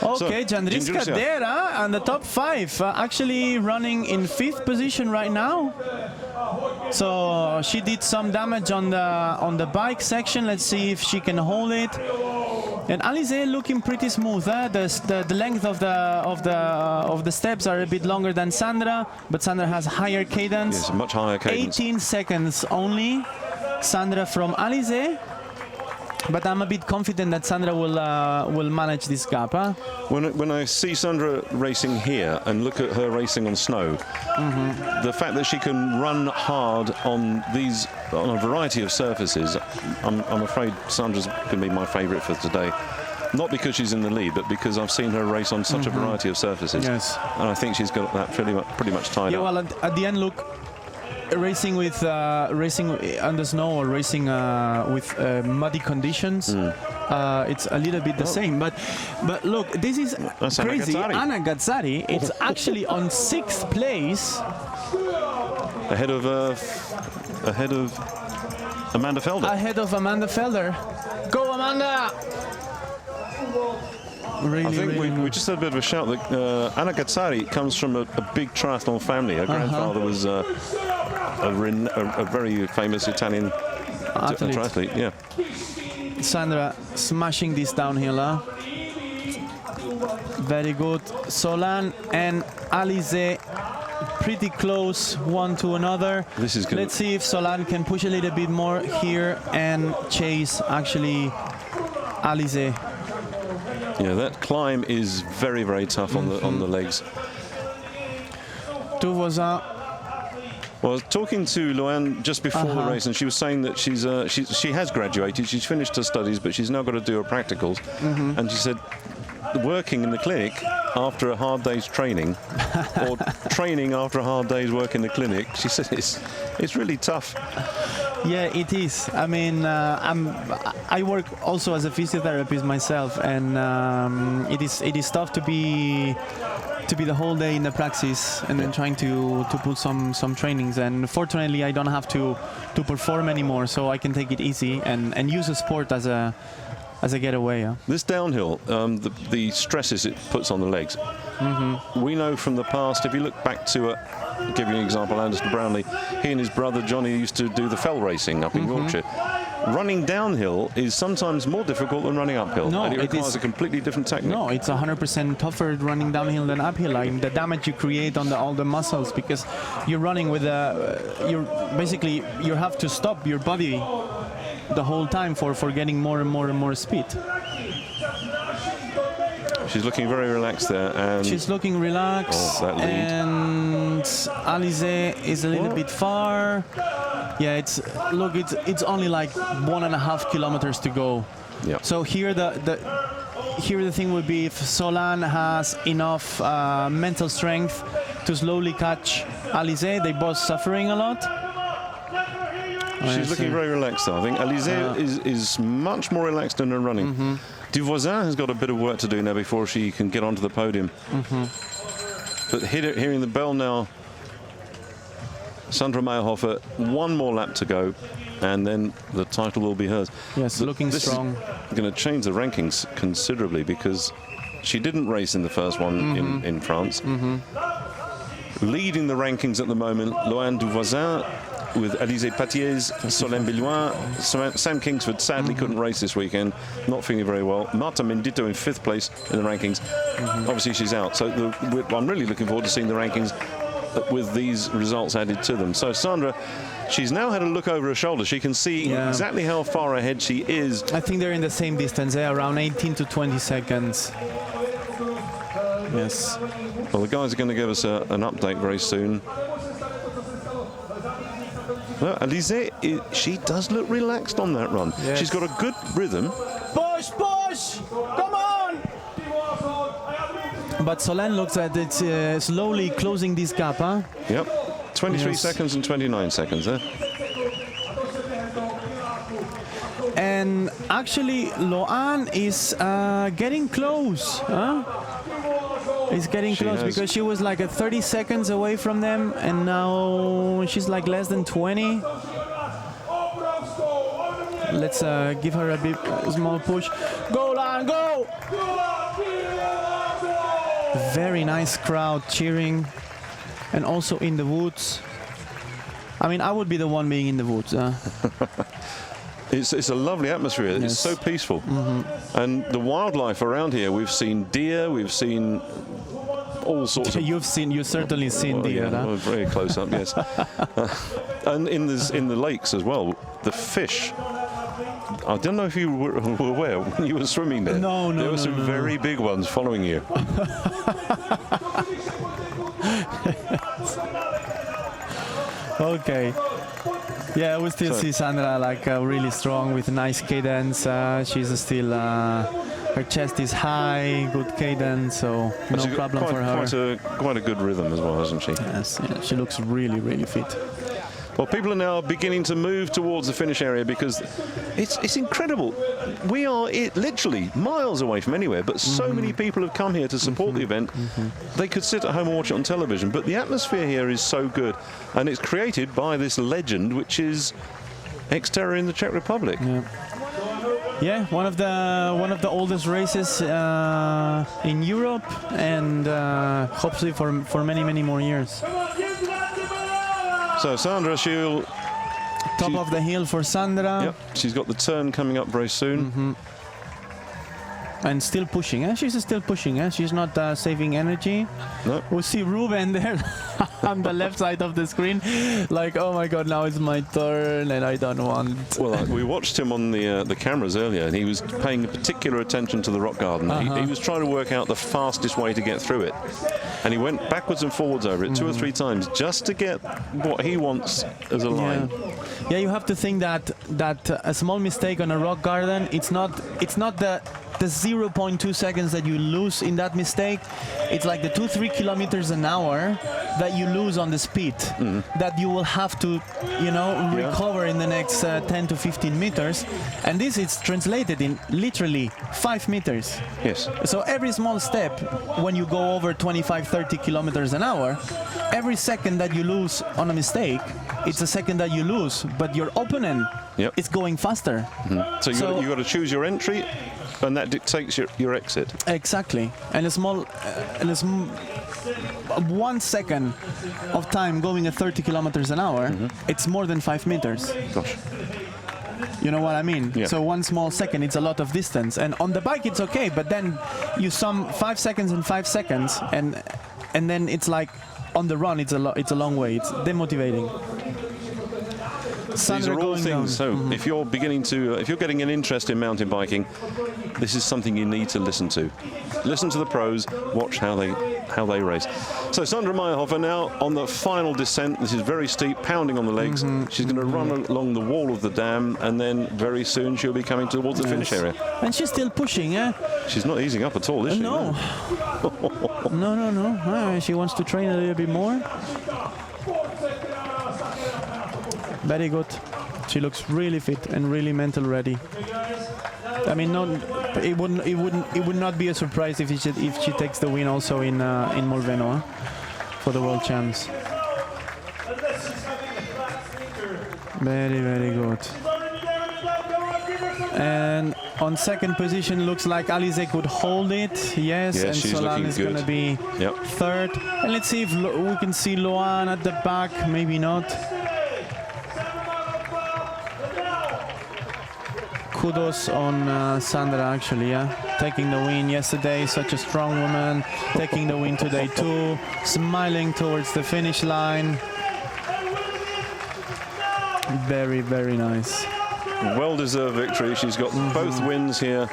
Okay, so, Jandriska there, on the top 5, actually running in 5th position right now. So she did some damage on the bike section. Let's see if she can hold it. And Alize looking pretty smooth. The length of the steps are a bit longer than Sandra, but Sandra has higher cadence. Yes, much higher cadence. 18 seconds only, Sandra from Alize. But I'm a bit confident that Sandra will manage this gap, huh? When I see Sandra racing here and look at her racing on snow, the fact that she can run hard on a variety of surfaces, I'm afraid Sandra's going to be my favourite for today. Not because she's in the lead, but because I've seen her race on such a variety of surfaces. Yes. And I think she's got that pretty much tied up. Yeah, well, at the end, look. Racing on the snow or racing with muddy conditions, it's a little bit the same. But look, this is crazy. Anna Gazzari, it's actually on 6th place, ahead of Amanda Felder. Ahead of Amanda Felder. Go, Amanda! Really, I think we just had a bit of a shout that Anna Gazzari comes from a big triathlon family. Her grandfather was a very famous Italian triathlete. Yeah. Sandra smashing this downhill, huh? Very good. Solan and Alize pretty close one to another. This is good. Let's see if Solan can push a little bit more here and chase actually Alize. Yeah, that climb is very, very tough on the legs. Tout voisin. Well, I was talking to Luan just before the race, and she was saying that she has graduated, she's finished her studies, but she's now got to do her practicals. And she said working in the clinic after a hard day's training, or training after a hard day's work in the clinic. She said it's really tough. Yeah, it is. I mean, I work also as a physiotherapist myself, and it is tough to be the whole day in the practice and then trying to put some trainings. And fortunately, I don't have to perform anymore, so I can take it easy and use the sport as a getaway. Yeah. This downhill, the stresses it puts on the legs. We know from the past, if you look back to I'll give you an example, Anderson Brownlee, he and his brother Johnny used to do the fell racing up in Yorkshire. Running downhill is sometimes more difficult than running uphill. No, and it requires a completely different technique. No, it's 100% tougher running downhill than uphill. Like the damage you create on all the muscles, because you're running with you have to stop your body the whole time for getting more and more speed. She's looking very relaxed there, and she's looking relaxed. That lead. And Alizé is a little bit far. Yeah, it's only like 1.5 kilometers to go. Yeah. So here the thing would be if Solan has enough mental strength to slowly catch Alizé. They both suffering a lot. She's looking very relaxed though. I think Alizé is much more relaxed in her running. Duvoisin has got a bit of work to do now before she can get onto the podium. But hearing the bell now, Sandra Mairhofer, one more lap to go, and then the title will be hers. Yes, looking strong. This is going to change the rankings considerably, because she didn't race in the first one in France. Leading the rankings at the moment, Loane Duvoisin, with Alizé Patiez, Solène Billouin. Sam Kingsford sadly couldn't race this weekend, not feeling very well. Marta Mendito in 5th place in the rankings. Obviously she's out, so I'm really looking forward to seeing the rankings with these results added to them. So Sandra, she's now had a look over her shoulder. She can see exactly how far ahead she is. I think they're in the same distance, around 18 to 20 seconds. Yes. Well, the guys are going to give us an update very soon. Well, Alizé, she does look relaxed on that run. Yes. She's got a good rhythm. Push! Come on! But Solène looks at it slowly closing this gap, huh? Yep. 23 seconds and 29 seconds there. And actually, Loane is getting close, huh? It's getting close because she was like 30 seconds away from them, and now she's like less than 20. Let's give her a small push. Go, Loane, go! Very nice crowd cheering, and also in the woods. I mean, I would be the one being in the woods. It's a lovely atmosphere. Yes. It's so peaceful. And the wildlife around here, we've seen deer, we've seen all sorts of... You've certainly seen deer, huh? Very close up, yes. And in the lakes as well, the fish. I don't know if you were aware when you were swimming there. No. There were some very big ones following you. Okay. Yeah, we still see Sandra like really strong with nice cadence. She's still, her chest is high, good cadence, so no problem for her. Quite a good rhythm as well, hasn't she? Yes, yeah, she looks really, really fit. Well, people are now beginning to move towards the finish area because it's incredible. We are literally miles away from anywhere, but so many people have come here to support the event. They could sit at home and watch it on television, but the atmosphere here is so good, and it's created by this legend, which is XTERRA in the Czech Republic. Yeah, one of the oldest races in Europe, and hopefully for many more years. So Sandra, top of the hill for Sandra. Yep, she's got the turn coming up very soon. And still pushing, eh? She's still pushing, eh? She's not saving energy. No. We see Ruben there on the left side of the screen, like, oh my God, now it's my turn, and I don't want. Well, we watched him on the cameras earlier, and he was paying particular attention to the rock garden. He was trying to work out the fastest way to get through it, and he went backwards and forwards over it 2 or 3 times just to get what he wants as a line. Yeah, you have to think that a small mistake on a rock garden, it's not the the 0.2 seconds that you lose in that mistake, it's like the 2-3 kilometers an hour that you lose on the speed that you will have to, recover in the next 10 to 15 meters. And this is translated in literally 5 meters. Yes. So every small step, when you go over 25-30 kilometers an hour, every second that you lose on a mistake, it's a second that you lose, but your opponent is going faster. So you've got to choose your entry, and that dictates your exit. Exactly. And 1 second of time going at 30 kilometers an hour, it's more than 5 meters. Gosh. You know what I mean? Yeah. So 1 small second, it's a lot of distance. And on the bike, it's okay, but then you sum 5 seconds and 5 seconds, and then it's like on the run, it's a long way. It's demotivating. These are all things. So if you're beginning to, if you're getting an interest in mountain biking, this is something you need to listen to. Listen to the pros. Watch how they race. So Sandra Mairhofer now on the final descent. This is very steep, pounding on the legs. She's going to run along the wall of the dam, and then very soon she'll be coming towards the finish area. And she's still pushing, yeah? She's not easing up at all, is she? No. No. She wants to train a little bit more. Very good. She looks really fit and really mental ready. I mean, it would not be a surprise if she takes the win also in Molveno for the World Champs. Very, very good. And on second position, looks like Alize could hold it. Yes, and Solan is going to be third. And let's see if we can see Loan at the back. Maybe not. Kudos on Sandra, actually, taking the win yesterday, such a strong woman, taking the win today too, smiling towards the finish line. Very, very nice. Well-deserved victory. She's got both wins here.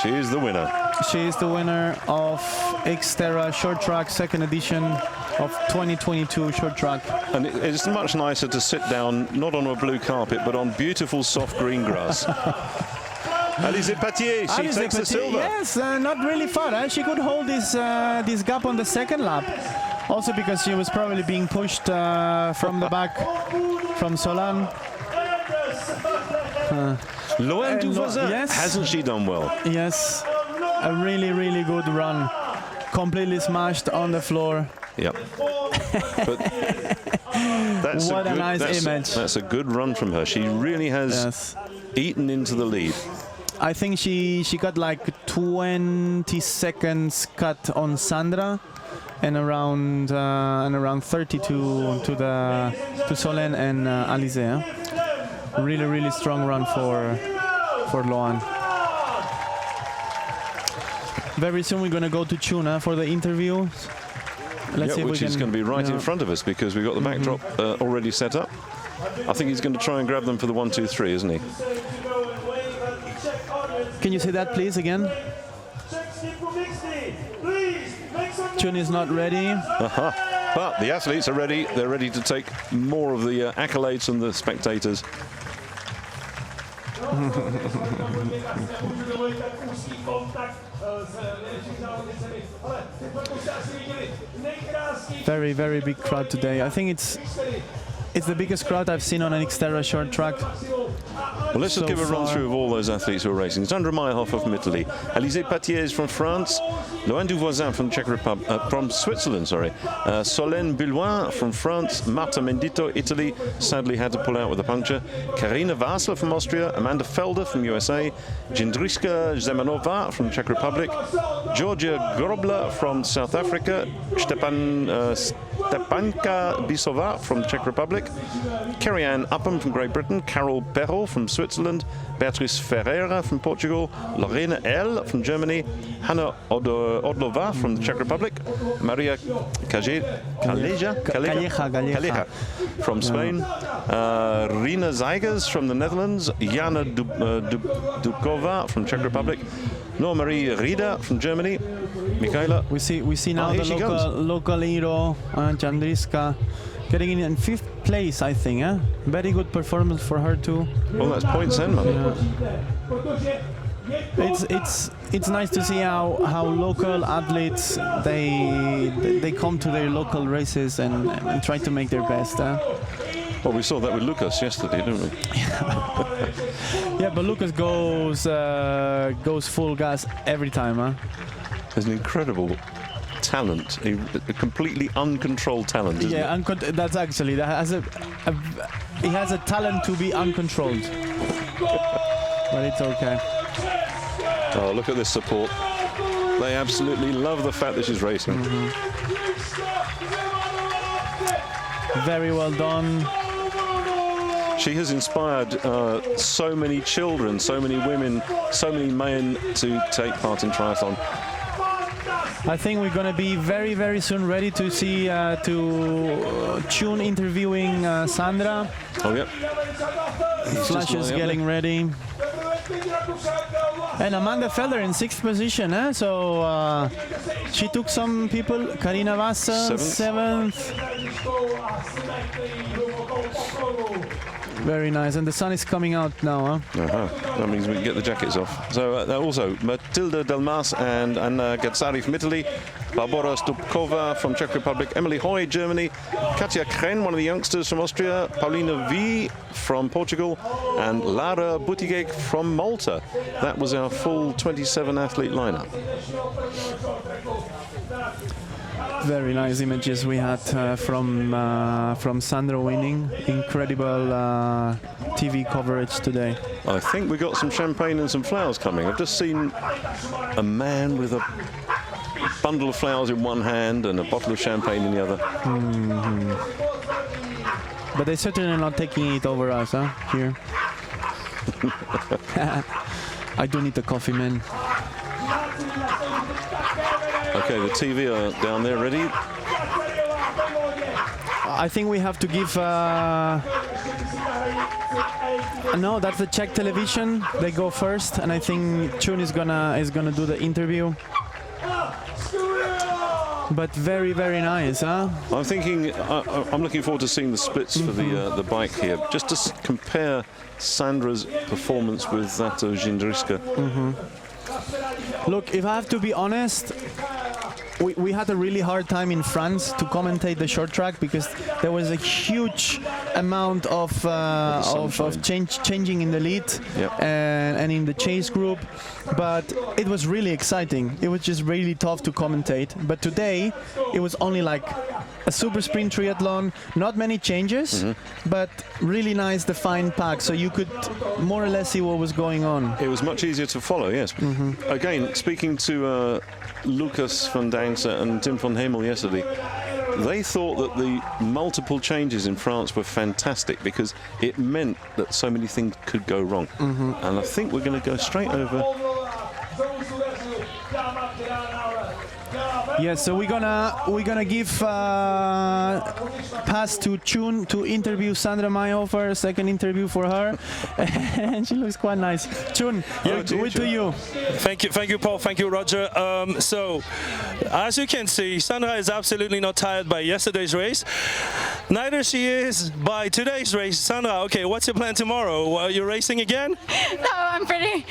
She is the winner. She is the winner of XTERRA Short Track, second edition of 2022 Short Track. And it's much nicer to sit down, not on a blue carpet, but on beautiful soft green grass. Alize Patier, she takes the silver. Yes, not really far. She could hold this gap on the second lap. Also because she was probably being pushed from the back from Solan. Loan Duvoisin, hasn't she done well? Yes, a really, really good run. Completely smashed on the floor. Yep. But that's what a nice image. That's a good run from her. She really has eaten into the lead. I think she got like 20 seconds cut on Sandra, and around 30 to Solen and Alize. Really, really strong run for Loan. Very soon we're going to go to Tuna for the interview. Let's see if which is going to be right in front of us because we've got the backdrop already set up. I think he's going to try and grab them for the 1, 2, 3, isn't he? Can you say that, please, again? Tuna is not ready. But the athletes are ready. They're ready to take more of the accolades from the spectators. Very, very big crowd today. I think it's the biggest crowd I've seen on an XTERRA Short Track. Well, let's just give a run through of all those athletes who are racing. Sandra Mairhofer from Italy, Alize Patier is from France, Loan Duvoisin from Czech Republic, from Switzerland, sorry, Solène Bulloin from France, Marta Mendito, Italy, sadly had to pull out with a puncture, Karina Vasler from Austria, Amanda Felder from USA, Jindriska Zemanova from Czech Republic, Georgia Grobler from South Africa, Stepanka Bisova from Czech Republic, Kerry-Ann Upham from Great Britain, Carol Perrault from Switzerland, Beatriz Ferreira from Portugal, Lorena L from Germany, Hanna Odlova from the Czech Republic, Maria Calleja from Spain, Rina Zeigers from the Netherlands, Jana Dukova from Czech Republic, Nora-Marie Rieder from Germany, Michaela. We see now the local hero, Jandriska, getting in 5th place, I think. Very good performance for her too. Well, that's points then, man. It's nice to see how local athletes they come to their local races and try to make their best. Well, we saw that with Lukas yesterday, didn't we? Yeah, but Lukas goes full gas every time, huh? There's an incredible talent, a completely uncontrolled talent, isn't it? That's actually he has a talent to be uncontrolled, but it's okay. Oh, look at this support. They absolutely love the fact that she's racing. Very well done. She has inspired so many children, so many women, so many men to take part in triathlon. I think we're going to be very, very soon ready to see Chun interviewing Sandra. Oh, yep. Flash is getting ready. And Amanda Feller in 6th position, eh? So she took some people. Karina Vassa, 7th. Very nice, and the sun is coming out now, huh? That means we can get the jackets off. So also Matilda Delmas and Anna Gatsari from Italy, Barbara Stupkova from Czech Republic, Emily Hoy, Germany, Katja Kren, one of the youngsters from Austria, Paulina V from Portugal, and Lara Butigek from Malta. That was our full 27 athlete lineup. Very nice images we had from Sandra winning. Incredible TV coverage today. I think we got some champagne and some flowers coming. I've just seen a man with a bundle of flowers in one hand and a bottle of champagne in the other. But they're certainly not taking it over us, huh? Here. I do need the coffee, man. Okay, the TV are down there ready. I think we have to give. No, that's the Czech television. They go first, and I think Chun is gonna do the interview. But very, very nice, huh? I'm thinking. I'm looking forward to seeing the splits for the bike here, just to compare Sandra's performance with that of Jindřiška. Look, if I have to be honest, we had a really hard time in France to commentate the short track because there was a huge amount of changing in the lead and in the chase group, but it was really exciting. It was just really tough to commentate. But today it was only like a super sprint triathlon, not many changes, but really nice defined pack, so you could more or less see what was going on. It was much easier to follow, yes. Again, speaking to Lukas van Dankse and Tim van Hemel yesterday, they thought that the multiple changes in France were fantastic because it meant that so many things could go wrong. And I think we're going to go straight over. Yes, so we're gonna give pass to Chun to interview Sandra Mairhofer, second interview for her, and she looks quite nice. Chun, to you. Thank you, Paul. Thank you, Roger. So, as you can see, Sandra is absolutely not tired by yesterday's race. Neither she is by today's race. Sandra, okay, what's your plan tomorrow? Are you racing again? No, I'm pretty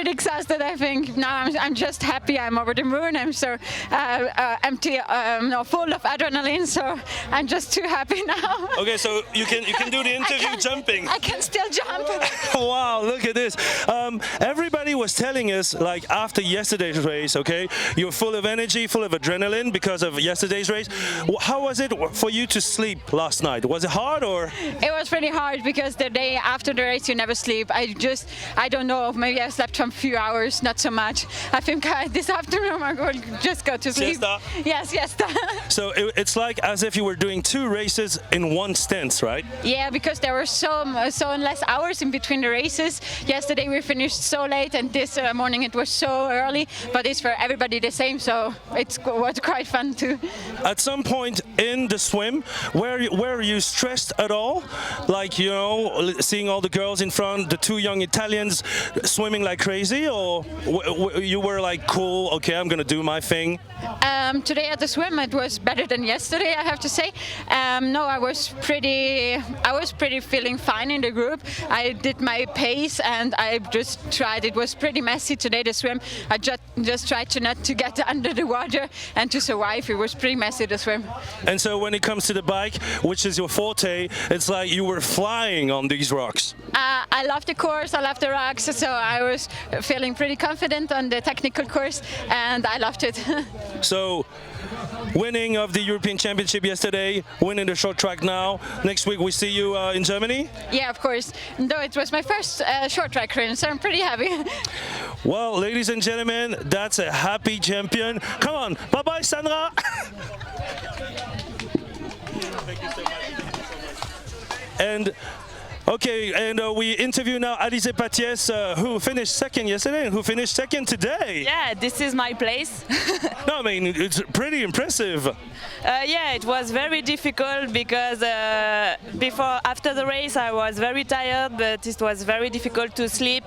exhausted. I think now I'm just happy. I'm over the moon. I'm so empty, full of adrenaline. So I'm just too happy now. Okay, so you can do the interview jumping. I can still jump. Wow, look at this. Everybody was telling us, like, after yesterday's race, okay, you're full of energy, full of adrenaline because of yesterday's race. How was it for you to sleep last night? Was it hard or? It was pretty hard because the day after the race you never sleep. I don't know, maybe I slept some few hours, not so much. I think this afternoon I'm going to just go to sleep. Siesta? Yes, siesta. So it's like as if you were doing two races in one stint, right? Yeah, because there were so less hours in between the races. Yesterday we finished so late and this morning it was so early, but it's for everybody the same, so it was quite fun too. At some point in the swim, were you stressed at all? Like, you know, seeing all the girls in front, the two young Italians swimming like crazy, or you were like, cool, okay, I'm gonna do my thing? Today at the swim it was better than yesterday, I have to say. No, I was pretty feeling fine in the group. I did my pace and I just tried. It was pretty messy today, the swim. I just tried to not to get under the water and to survive. It was pretty messy, the swim. And so when it comes to the bike, which is your forte, it's like you were flying on these rocks. I love the course, I love the rocks, so I was feeling pretty confident on the technical course and I loved it. So, winning of the European Championship yesterday, winning the short track now. Next week we see you in Germany? Yeah, of course. Though it was my first short track run, so I'm pretty happy. Well, ladies and gentlemen, that's a happy champion. Come on, bye-bye, Sandra! Thank you so much. And okay, and we interview now Alice Patiès, who finished second yesterday and who finished second today. Yeah, this is my place. No, I mean, it's pretty impressive. Yeah, it was very difficult because after the race I was very tired, but it was very difficult to sleep.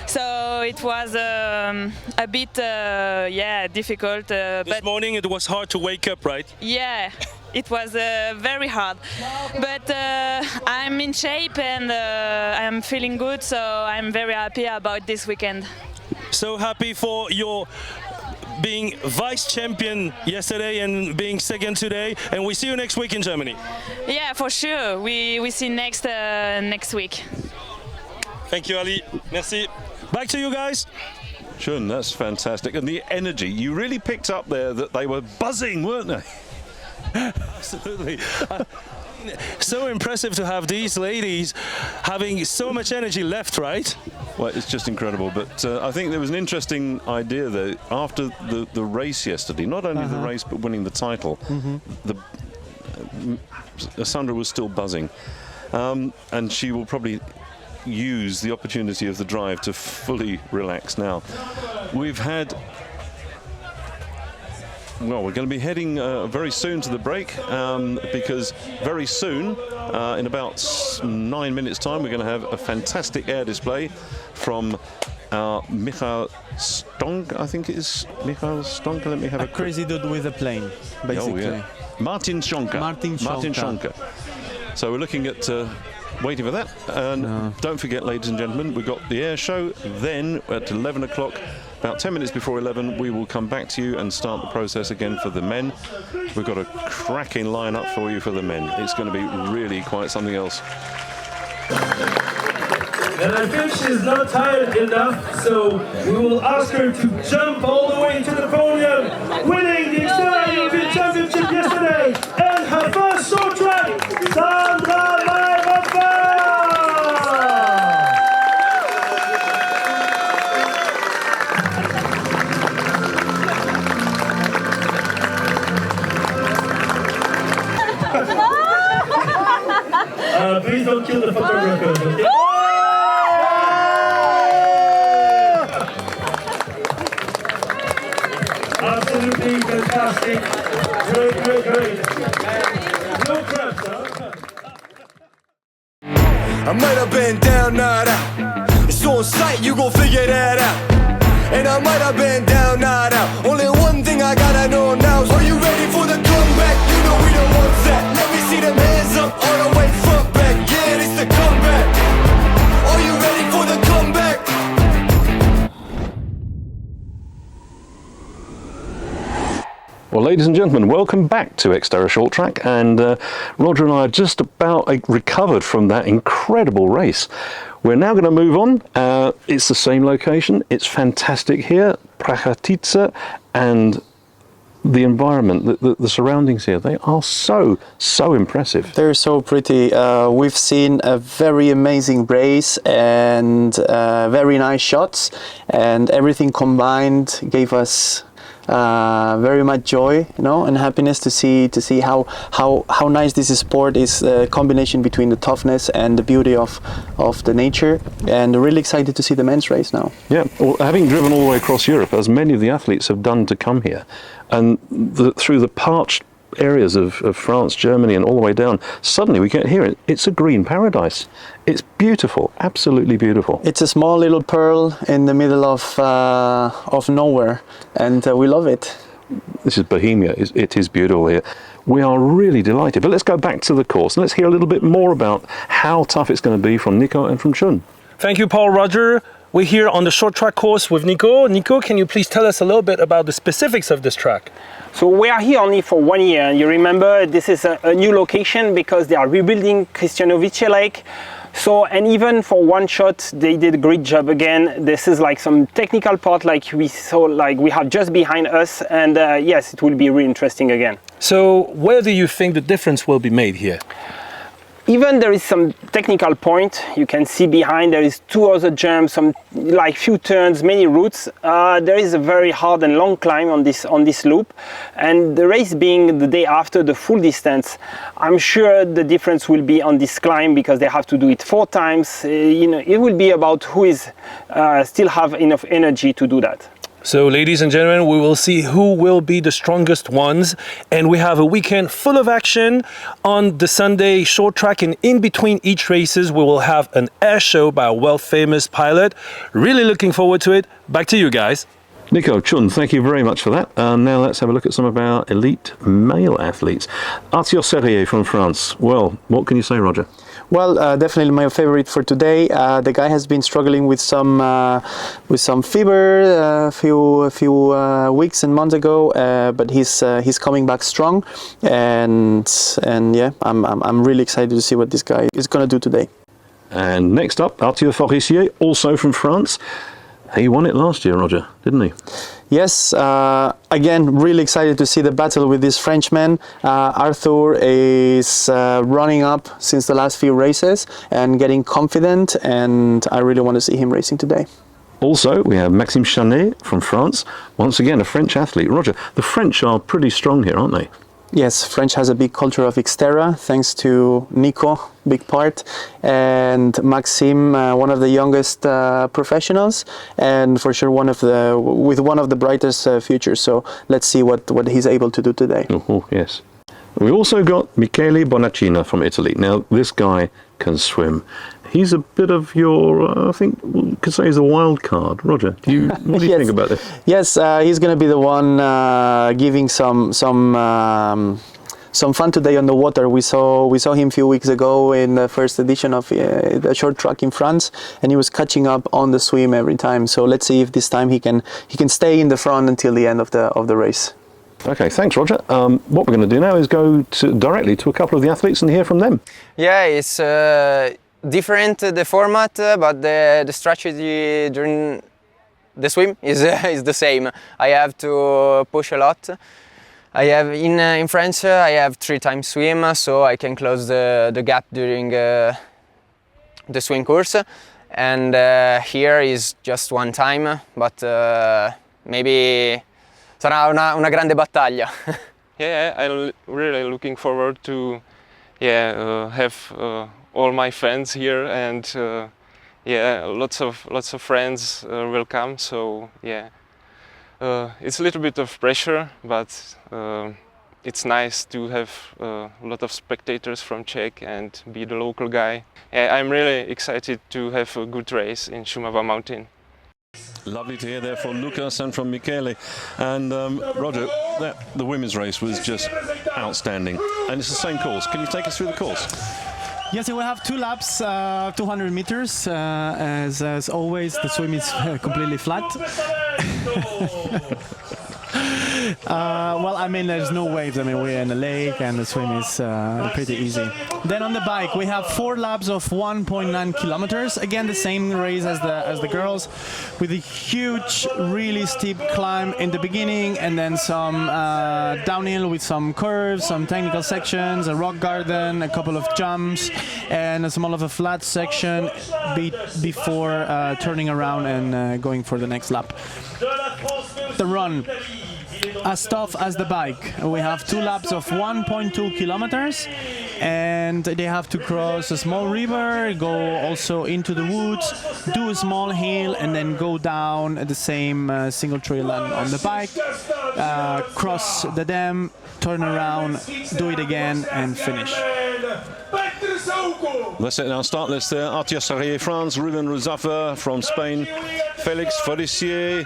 So it was a bit, difficult. This morning it was hard to wake up, right? Yeah. It was very hard, but I'm in shape and I'm feeling good, so I'm very happy about this weekend. So happy for your being vice champion yesterday and being second today, and we see you next week in Germany. Yeah, for sure. We see next week. Thank you, Ali. Merci. Back to you guys. Chun, that's fantastic. And the energy, you really picked up there that they were buzzing, weren't they? Absolutely. So impressive to have these ladies having so much energy left, right? Well, it's just incredible. But I think there was an interesting idea there after the race yesterday. Not only the race, but winning the title. Sandra was still buzzing, and she will probably use the opportunity of the drive to fully relax now. We've had. Well, we're going to be heading very soon to the break because very soon, in about 9 minutes' time, we're going to have a fantastic air display from Michael Stonk, I think it is. Michael Stonk, let me have a crazy dude with a plane, basically. Oh, yeah. Martin Schonker. Martin Schonker. So we're looking at waiting for that. And don't forget, ladies and gentlemen, we've got the air show. Then at 11 o'clock, about 10 minutes before 11, we will come back to you and start the process again for the men. We've got a cracking lineup for you for the men. It's going to be really quite something else. And I think she's not tired enough, so we will ask her to jump all the way to the podium, winning the XTERRA European Championship yesterday, and her first short track, Sandra Mairhofer! Please don't kill the photographers, okay? Absolutely fantastic. Great. No crap, huh? I might have been down, not out. It's on sight, you gon' figure that out. And I might have been down, not out. Only one thing I gotta know now is, are you ready for the comeback? You know we don't want that. Let me see them hands up all the way front back. Yeah, it's the comeback. Are you ready for the comeback? Well, ladies and gentlemen, welcome back to XTERRA Short Track, and Roger and I are just about recovered from that incredible race. We're now going to move on. It's the same location. It's fantastic here, Prachatice, and the environment, the surroundings here, they are so impressive. They're so pretty. We've seen a very amazing race and very nice shots, and everything combined gave us very much joy, and happiness to see how nice this sport is. A combination between the toughness and the beauty of the nature, and really excited to see the men's race now. Yeah, well, having driven all the way across Europe, as many of the athletes have done to come here, and through the parched areas of France, Germany, and all the way down, suddenly we get here. It's a green paradise. It's beautiful, absolutely beautiful. It's a small little pearl in the middle of nowhere, and we love it. this is Bohemia. It is beautiful here. We are really delighted. But let's go back to the course and let's hear a little bit more about how tough it's going to be from Nico and from Chun. Thank you, Paul. Roger. We're here on the short track course with Nico. Nico, can you please tell us a little bit about the specifics of this track? So we are here only for 1 year. You remember, this is a new location because they are rebuilding Kristianovice Lake. So, and even for one shot, they did a great job again. This is like some technical part like we saw, like we have just behind us. And yes, it will be really interesting again. So where do you think the difference will be made here? Even there is some technical point, you can see behind there is 2 other jumps, some like few turns, many routes. There is a very hard and long climb on this loop, and the race being the day after the full distance, I'm sure the difference will be on this climb because they have to do it 4 times. You know, it will be about who is still have enough energy to do that. So, ladies and gentlemen, we will see who will be the strongest ones. And we have a weekend full of action on the Sunday short track. And in between each races, we will have an air show by a world-famous pilot. Really looking forward to it. Back to you guys. Nico, Chun, thank you very much for that. Now let's have a look at some of our elite male athletes. Arthur Serrier from France. Well, what can you say, Roger? Well, definitely my favorite for today. The guy has been struggling with some fever a few weeks and months ago, but he's coming back strong, and yeah, I'm really excited to see what this guy is going to do today. And next up, Arthur Forissier, also from France. He won it last year, Roger, didn't he? Yes, again, really excited to see the battle with this Frenchman. Arthur is running up since the last few races and getting confident, and I really want to see him racing today. Also, we have Maxime Chanet from France. Once again, a French athlete. Roger, the French are pretty strong here, aren't they? Yes, French has a big culture of XTERRA, thanks to Nico, big part, and Maxime, one of the youngest professionals, and for sure one of the brightest futures. So let's see what he's able to do today. Oh, yes. We also got Michele Bonaccina from Italy. Now, this guy can swim. He's a bit of your, I think, we could say he's a wild card. Roger, what do you Yes. think about this? Yes, he's going to be the one giving some fun today on the water. We saw him a few weeks ago in the first edition of the short track in France, and he was catching up on the swim every time. So let's see if this time he can stay in the front until the end of the race. Okay, thanks, Roger. What we're going to do now is go directly to a couple of the athletes and hear from them. Yeah, it's different the format, but the strategy during the swim is the same. I have to push a lot. I have in France I have 3 times swim, so I can close the gap during the swim course, and here is just 1 time, but maybe sarà una grande battaglia. Yeah, I'm really looking forward to have all my friends here, and yeah, lots of friends will come. So yeah, it's a little bit of pressure, but it's nice to have a lot of spectators from Czech and be the local guy. Yeah, I'm really excited to have a good race in Šumava Mountain. Lovely to hear there from Lukas and from Michele. And Roger, the women's race was just outstanding. And it's the same course. Can you take us through the course? Yes, we have 2 laps, 200 meters. As always, the swim is completely flat. Well, I mean, there's no waves. I mean, we're in a lake and the swim is pretty easy. Then on the bike, we have 4 laps of 1.9 kilometers. Again, the same race as the girls, with a huge, really steep climb in the beginning, and then some downhill with some curves, some technical sections, a rock garden, a couple of jumps, and a small of a flat section before turning around and going for the next lap. The run, as tough as the bike. We have 2 laps of 1.2 kilometers, and they have to cross a small river, go also into the woods, do a small hill, and then go down the same single trail on the bike, cross the dam, turn around, do it again, and finish. Let's set our start list there. Arthur Sarrier, France. Ruben Ruzafa from Spain. Felix Forissier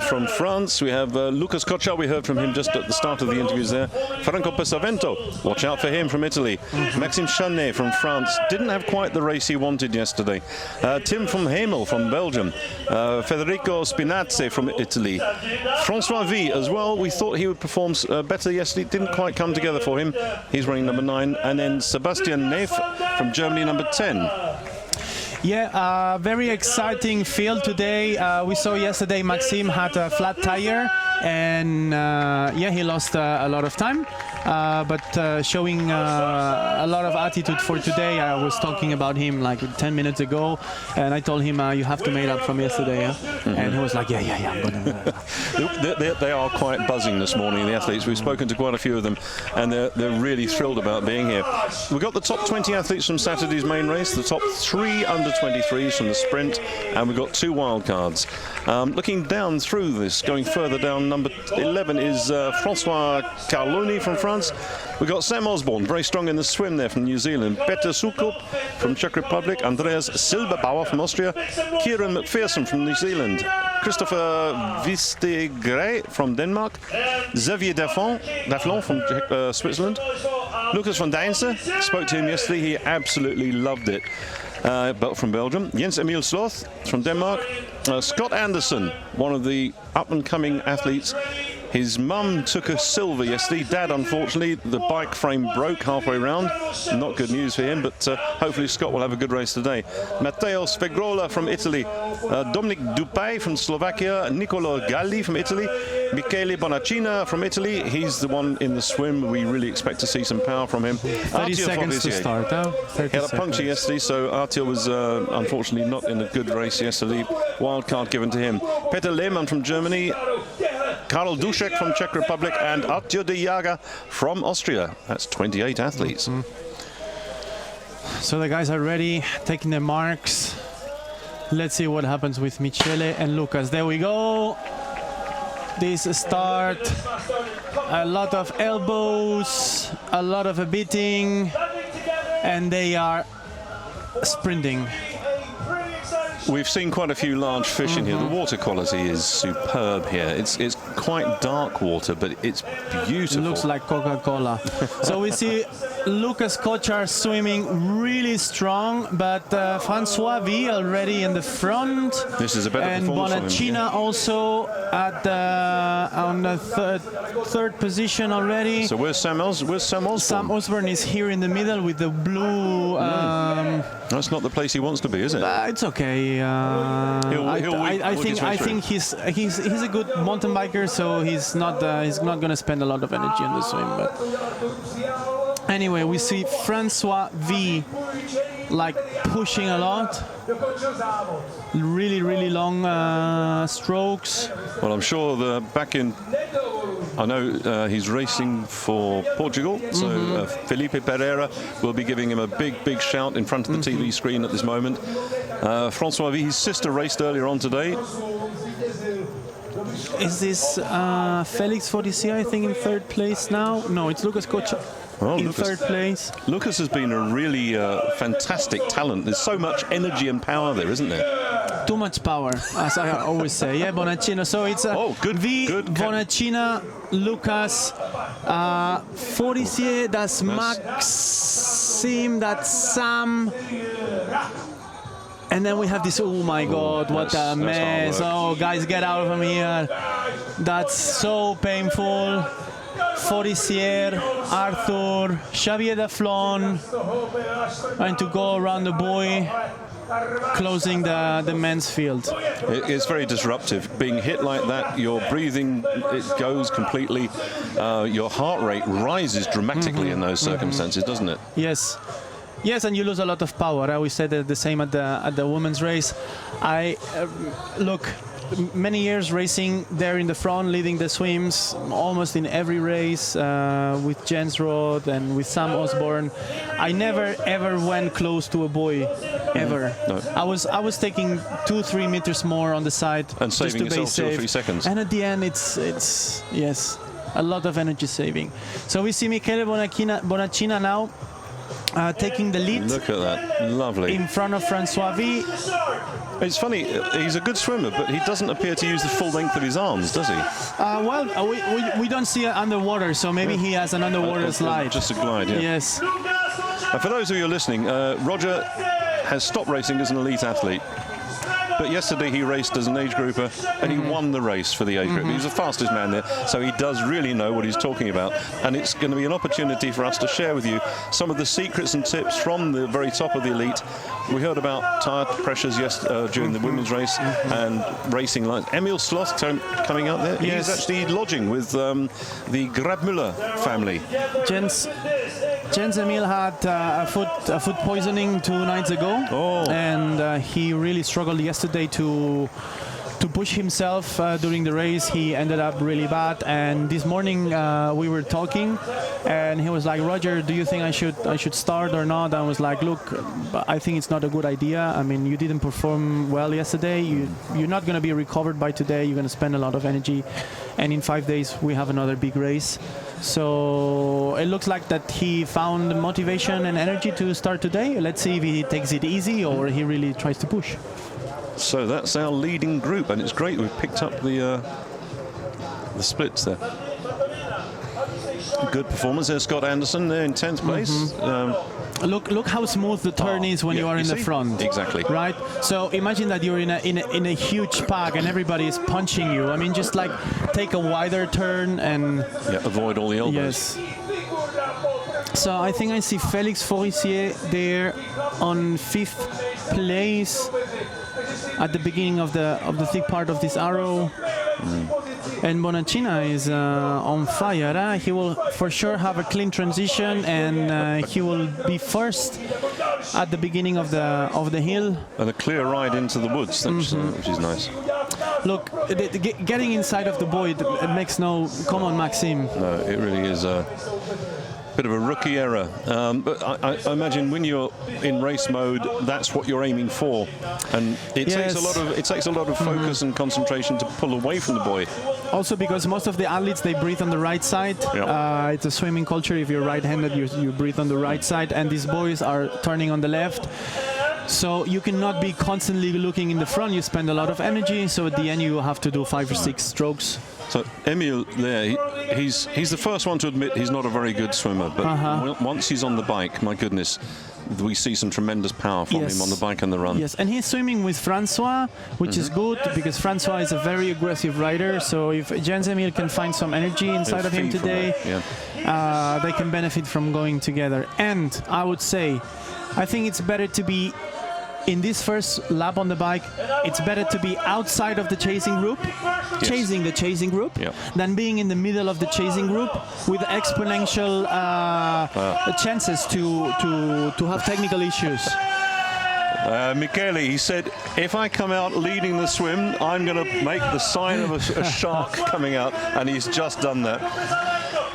from France. We have Lukas Kocar. We heard from him just at the start of the interviews there. Franco Pesavento. Watch out for him from Italy. Maxime Chanet from France. Didn't have quite the race he wanted yesterday. Tim from Hemel from Belgium. Federico Spinazzi from Italy. François V as well. We thought he would perform better yesterday. Didn't quite come together for him. He's running number 9. And then Sebastian Neff from Germany, number 10. Yeah, very exciting field today. We saw yesterday Maxime had a flat tire, and yeah, he lost a lot of time, but showing a lot of attitude for today. I was talking about him like 10 minutes ago, and I told him you have to make up from yesterday, and he was like, yeah, I'm gonna. They are quite buzzing this morning, the athletes. We've spoken to quite a few of them, and they're really thrilled about being here. We've got the top 20 athletes from Saturday's main race, the top 3 under-23s from the sprint, and we've got 2 wild cards. Looking down through this, going further down, number 11 is François Carloni from France. We've got Sam Osborne, very strong in the swim there from New Zealand. Peter Sukup from Czech Republic. Andreas Silberbauer from Austria. Kieran McPherson from New Zealand. Christopher Vistegre from Denmark. Xavier Daflon from Switzerland. Lucas van Dijnse, spoke to him yesterday, he absolutely loved it. But from Belgium. Jens Emil Sloth from Denmark. Scott Anderson, one of the up-and-coming athletes. His mum took a silver yesterday. Dad, unfortunately, the bike frame broke halfway round. Not good news for him, but hopefully Scott will have a good race today. Matteo Svegrola from Italy. Dominic Dupay from Slovakia. Nicolo Galli from Italy. Michele Bonacina from Italy. He's the one in the swim. We really expect to see some power from him. 30 seconds to start. He had a puncture yesterday, so Arthur was unfortunately not in a good race yesterday. Wild card given to him. Peter Lehmann from Germany. Karel Dušek from Czech Republic, and Artjo de Jager from Austria. That's 28 athletes. So the guys are ready, taking their marks. Let's see what happens with Michele and Lucas. There we go. This start. A lot of elbows, a lot of beating, and they are sprinting. We've seen quite a few large fish in here. The water quality is superb here. It's quite dark water, but it's beautiful. It looks like Coca-Cola. So we see Lukas Kocar swimming really strong, but François V already in the front. This is a better and performance from him. Bonacina also at on the third position already. So where's Sam Osborne? Sam Osborne is here in the middle with the blue. That's not the place he wants to be, is it? It's okay. I think he's a good mountain biker, so he's not going to spend a lot of energy on the swim. But anyway, we see François V like pushing a lot. Really long strokes. Well, I'm sure I know he's racing for Portugal, so Felipe Pereira will be giving him a big shout in front of the TV screen at this moment. François V, his sister raced earlier on today. Is this Felix Forissier, I think, in 3rd place now? No, it's Lukas Kocar. In Lucas, 3rd place. Lucas has been a really fantastic talent. There's so much energy and power there, isn't there? Too much power, as I always say. Yeah, Bonacina. So it's good Bonacina, Lucas, Forissier, that's Maxime, that's Sam. And then we have this, oh my God, what a mess. Oh, guys, get out from here. That's so painful. Forissier, Arthur, Xavier Daflon, trying to go around the buoy, closing the men's field. It's very disruptive. Being hit like that, your breathing, it goes completely, your heart rate rises dramatically in those circumstances, doesn't it? Yes. Yes, and you lose a lot of power. We said the same at the women's race. Look, many years racing there in the front, leading the swims almost in every race with Jens Roth and with Sam Osborne. I never ever went close to a buoy, ever. No. I was taking 2-3 meters more on the side and saving just to yourself 2 or 3 seconds. And at the end, it's yes, a lot of energy saving. So we see Michele Bonacina now. taking the lead. Look at that, lovely. In front of Francois V. It's funny, he's a good swimmer, but he doesn't appear to use the full length of his arms, does he? We don't see it underwater, so maybe he has an underwater slide. Just a glide, yeah. Yes. And for those of you listening, Roger has stopped racing as an elite athlete. But yesterday he raced as an age grouper and he won the race for the age group. He was the fastest man there, so he does really know what he's talking about. And it's going to be an opportunity for us to share with you some of the secrets and tips from the very top of the elite. We heard about tire pressures during the women's race and racing lines. Emil Sloth coming out there. Yes. He's actually lodging with the Grabmüller family. Jens Emil had a food poisoning 2 nights ago, and he really struggled yesterday to push himself during the race. He ended up really bad, and this morning we were talking, and he was like, "Roger, do you think I should start or not?" I was like, "Look, I think it's not a good idea. I mean, you didn't perform well yesterday. You're not going to be recovered by today. You're going to spend a lot of energy, and in 5 days we have another big race." So it looks like that he found motivation and energy to start today. Let's see if he takes it easy or he really tries to push. So that's our leading group, and it's great we've picked up the splits there. Good performance there, Scott Anderson there in 10th place. Look how smooth the turn is when you are in the front. Exactly. Right. So imagine that you're in a huge pack and everybody is punching you. I mean, just like take a wider turn and avoid all the elbows. Yes. So I think I see Félix Forissier there on 5th place at the beginning of the thick part of this arrow. And Bonacina is on fire. He will for sure have a clean transition, and he will be first at the beginning of the hill. And a clear ride into the woods, which is nice. Look, getting inside of the boy, it makes no... Come on, Maxime. No, it really is a bit of a rookie error. But I imagine when you're in race mode, that's what you're aiming for. And it takes a lot of focus and concentration to pull away from the boy. Also because most of the athletes, they breathe on the right side. It's a swimming culture. If you're right-handed, you breathe on the right side. And these boys are turning on the left. So you cannot be constantly looking in the front. You spend a lot of energy. So at the end, you have to do 5 or 6 strokes. So Emil there, he's the first one to admit he's not a very good swimmer. But once he's on the bike, my goodness, we see some tremendous power from him on the bike and the run. Yes, and he's swimming with Francois, which is good because Francois is a very aggressive rider. So if Jens Emil can find some energy inside of him today, they can benefit from going together. And I would say, I think it's better to be in this first lap on the bike, it's better to be outside of the chasing group, chasing the chasing group, than being in the middle of the chasing group with exponential chances to have technical issues. Michele, he said, if I come out leading the swim, I'm going to make the sign of a shark coming out, and he's just done that.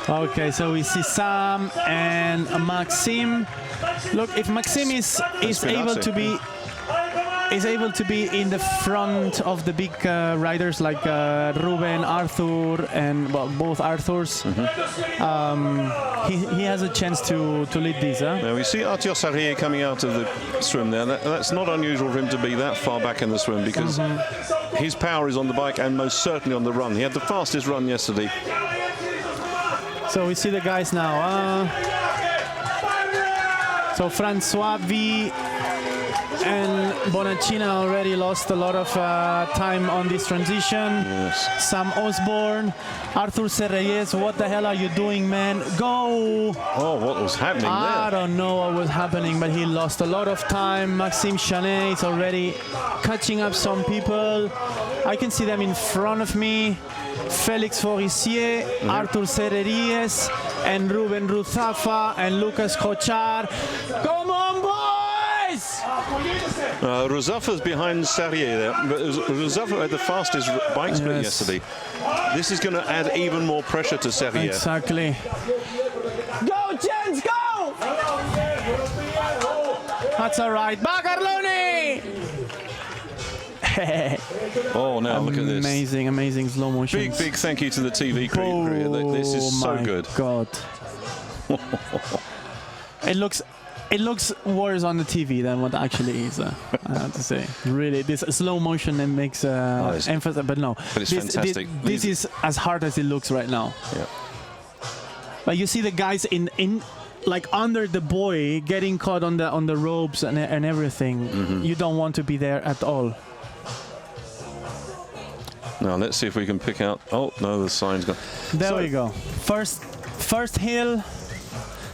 Okay, so we see Sam and Maxime. Look, if Maxime is able to be in the front of the big riders like Ruben, Arthur, and both Arthurs, he has a chance to lead these. Now we see Arthur Sarrier coming out of the swim there. That's not unusual for him to be that far back in the swim because his power is on the bike and most certainly on the run. He had the fastest run yesterday. So we see the guys now. So Francois V and Bonacina already lost a lot of time on this transition. Sam Osborne, Arthur Serreyes, what the hell are you doing, man? Go! Oh, what was happening there? I don't know what was happening, but he lost a lot of time. Maxime Chanet is already catching up some people. I can see them in front of me. Félix Forissier, Arthur Serreyes, and Ruben Ruzafa, and Lukas Kocar. Come on, boys! Ruzafa's behind Sarrier there, but Ruzafa had the fastest bike split yesterday. This is going to add even more pressure to Sarrier. Exactly. Go, Jens, go! That's all right. Bacarloni! Oh, now look at this. Amazing slow motion. Big thank you to the TV crew. This is so good. God. It looks It looks worse on the TV than what actually is. I have to say, really, this slow motion that makes emphasis. But no, but it's fantastic. This is as hard as it looks right now. Yeah. But you see the guys in like under the buoy getting caught on the ropes and everything. Mm-hmm. You don't want to be there at all. Now let's see if we can pick out. Oh no, the sign's gone. There we go. First hill,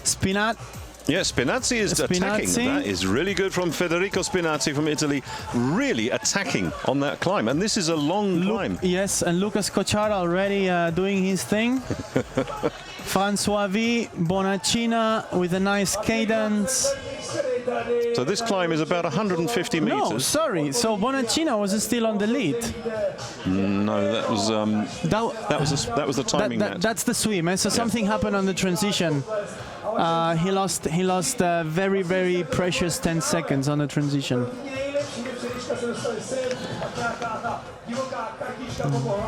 Spinat. Yeah, Spinazzi is attacking. That is really good from Federico Spinazzi from Italy. Really attacking on that climb. And this is a long climb. Yes, and Lukas Kocar already doing his thing. François V, Bonacina with a nice cadence. So this climb is about 150 meters. No, sorry. So Bonacina was still on the lead. No, that was the timing match. That's the swim. So something happened on the transition. He lost very, very precious 10 seconds on the transition.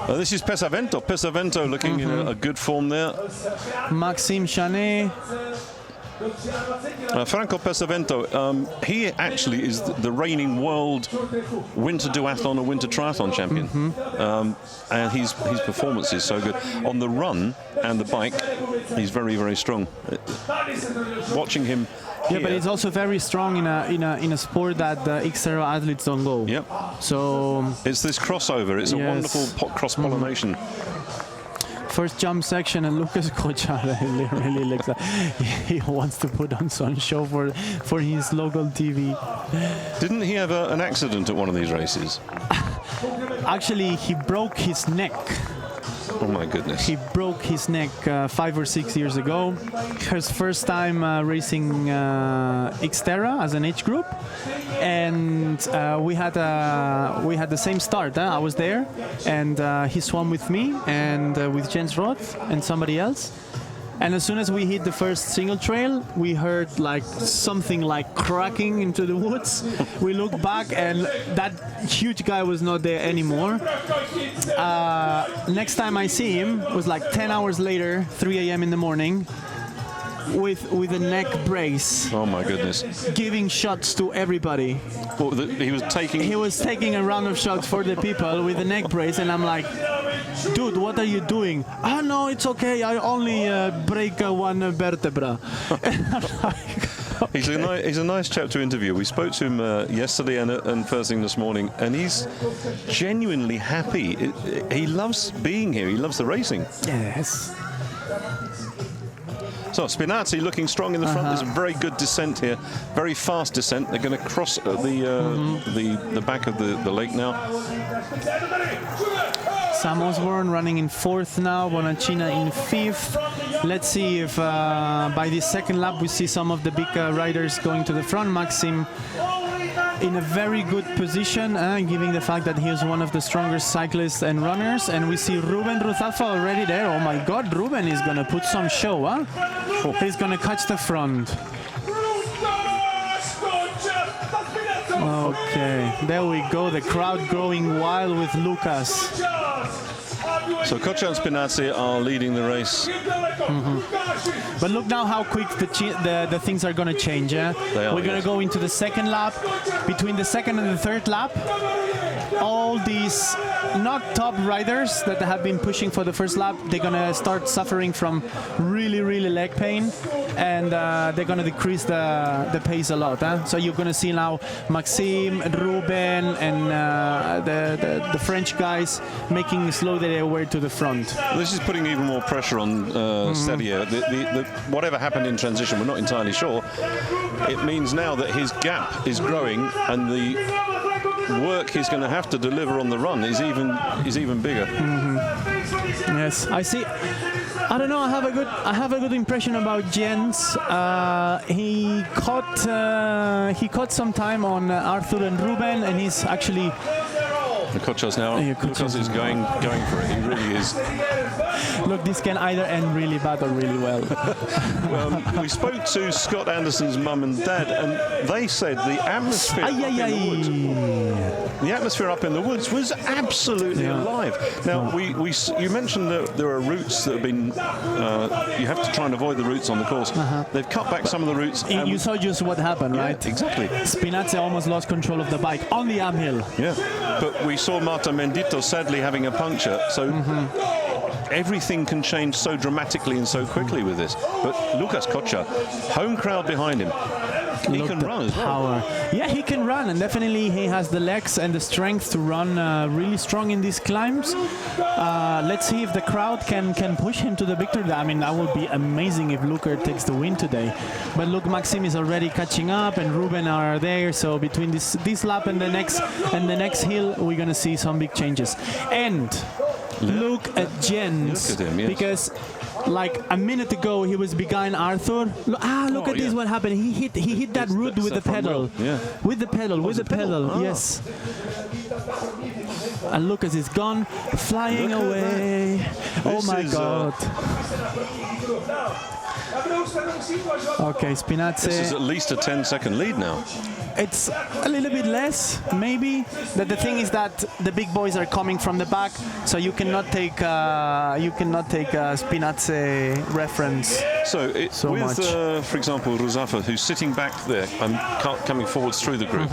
This is Pesavento. Pesavento looking in a good form there. Maxime Chanet. Franco Pesavento, he actually is the reigning world winter duathlon or winter triathlon champion. And his performance is so good. On the run and the bike, he's very, very strong. Watching him here, but he's also very strong in a sport that the XTERRA athletes don't go. Yep. So it's this crossover. It's a wonderful cross-pollination. First jump section, and Lukas Kocar really looks like he wants to put on some show for his local TV. Didn't he have an accident at one of these races? Actually, he broke his neck. Oh my goodness. He broke his neck 5 or 6 years ago. His first time racing XTERRA as an age group, and we had the same start. I was there, and he swam with me and with Jens Roth and somebody else. And as soon as we hit the first single trail, we heard like something like cracking into the woods. We looked back, and that huge guy was not there anymore. Next time I see him was like 10 hours later, 3 a.m. in the morning, with a neck brace. Oh my goodness! Giving shots to everybody. Well, he was taking a round of shots for the people with a neck brace, and I'm like, dude, what are you doing? Oh no, it's okay. I only break one vertebra. He's a nice chap to interview. We spoke to him yesterday and first thing this morning, and he's genuinely happy. He loves being here. He loves the racing. Yes. So Spinazzi looking strong in the front. There's a very good descent here, very fast descent. They're going to cross the back of the lake now. Sam Osborne running in 4th now, Bonacina in 5th. Let's see if by the second lap we see some of the big riders going to the front. Maxim in a very good position, given the fact that he is one of the strongest cyclists and runners. And we see Ruben Ruzafa already there. Oh my God, Ruben is going to put some show, huh? He's going to catch the front. Okay, there we go. The crowd going wild with Lukas. So Kocar and Spinazzi are leading the race. But look now how quick the things are going to change. We're going to go into the second lap. Between the second and the third lap, all these not top riders that have been pushing for the first lap, they're going to start suffering from really, really leg pain, and they're going to decrease the pace a lot. So you're going to see now Maxime, Ruben, and the French guys making slow their way to the front. This is putting even more pressure on Sergio. Whatever happened in transition, we're not entirely sure. It means now that his gap is growing, and the work he's going to have to deliver on the run is even bigger. Yes, I see. I don't know. I have a good impression about Jens. He caught some time on Arthur and Ruben, and he's actually. Kocar's now. Lukas is going for it. He really is. Look, this can either end really bad or really well. Well, we spoke to Scott Anderson's mum and dad, and they said the atmosphere up in the woods, the atmosphere up in the woods was absolutely alive. Now, you mentioned that there are routes that have been. You have to try and avoid the routes on the course. They've cut back some of the routes. You saw just what happened, right? Exactly. Spinazzi almost lost control of the bike on the uphill. Yeah, but we saw Marta Mendito sadly having a puncture, so everything can change so dramatically and so quickly with this. But Lukas Kocar, home crowd behind him. He can run as well. Yeah, he can run, and definitely he has the legs and the strength to run really strong in these climbs. Let's see if the crowd can push him to the victory. I mean, that would be amazing if Lukas takes the win today. But look, Maxime is already catching up, and Ruben are there. So between this lap and the next hill, we're gonna see some big changes. And look at Jens, look at him, yes. Because like a minute ago he was behind Arthur. Look at this, what happened. He hit that root with the pedal. Yeah. With the pedal, yes. And Lukas is gone, flying away. Oh my God. Okay, Spinazzi. This is at least a 10-second lead now. It's a little bit less, maybe. The thing is that the big boys are coming from the back, so you cannot take Spinazzi reference. So with, for example, Ruzafa, who's sitting back there and coming forwards through the group.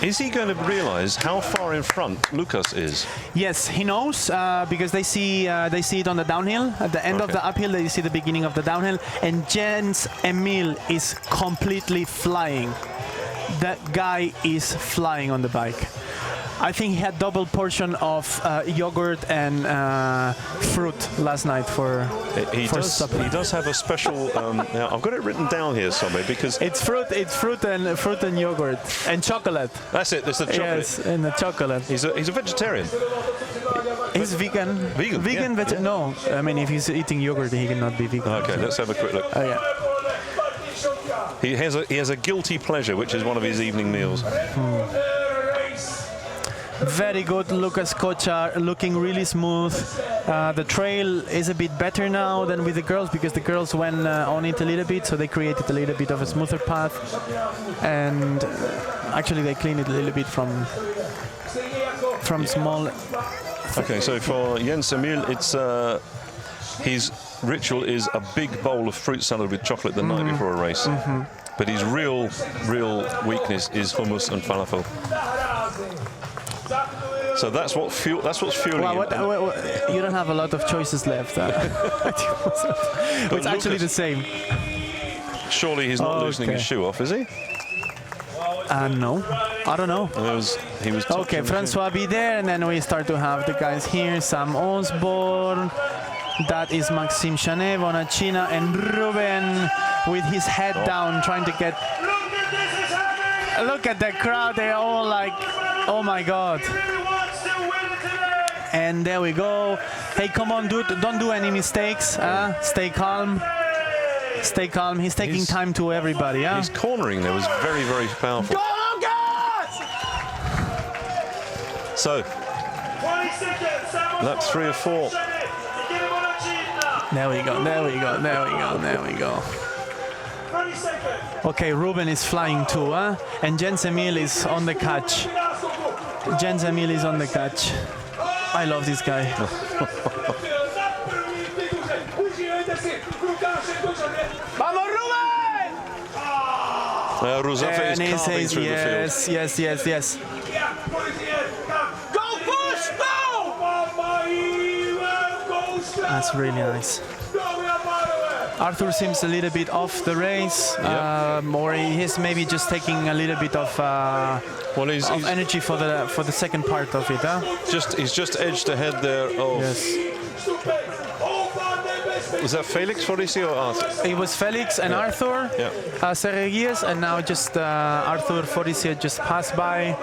Is he going to realise how far in front Lukas is? Yes, he knows because they see it on the downhill. At the end of the uphill, they see the beginning of the downhill, and Jens Emil is completely flying. That guy is flying on the bike. I think he had double portion of yogurt and fruit last night for supper. He does have a special. Now I've got it written down here somewhere because it's fruit and yogurt and chocolate. That's it. There's the chocolate. Yes, and the chocolate. He's a vegetarian. He's vegan. Vegan. Yeah. No, I mean if he's eating yogurt, he cannot be vegan. Okay, let's have a quick look. Oh yeah. He has a guilty pleasure, which is one of his evening meals. Very good, Lukas Kocar, looking really smooth. The trail is a bit better now than with the girls because the girls went on it a little bit, so they created a little bit of a smoother path. And actually they cleaned it a little bit from small. Okay, so for Jens Emil, it's his ritual is a big bowl of fruit salad with chocolate the night before a race. But his real weakness is hummus and falafel. So that's what's fueling him. You don't have a lot of choices left. It's actually the same. Surely he's not loosening his shoe off, is he? No, I don't know. He was okay, Francois be there, and then we start to have the guys here. Sam Osborne, that is Maxime Chanet, Bonacina, and Ruben with his head down, trying to get. Look at the crowd; they're all like, "Oh my God!" And there we go. Hey, come on, dude! Don't do any mistakes. Stay calm. Stay calm. He's taking time to everybody. His cornering there was very, very powerful. Go, Lucas! So, lap 3 or 4. There we go. There we go. There we go. There we go. Okay, Ruben is flying too, and Jens Emil is on the catch. Jens Emil is on the catch. I love this guy. Vamos, Ruben! Ruzafa is carving through the field. Yes. Go push, go! That's really nice. Arthur seems a little bit off the race, or he's maybe just taking a little bit of he's energy for the second part of it. He's just edged ahead there of. Yes. Was that Felix Forici or Arthur? It was Felix and Arthur, Serreguies, and now just Arthur Forici just passed by.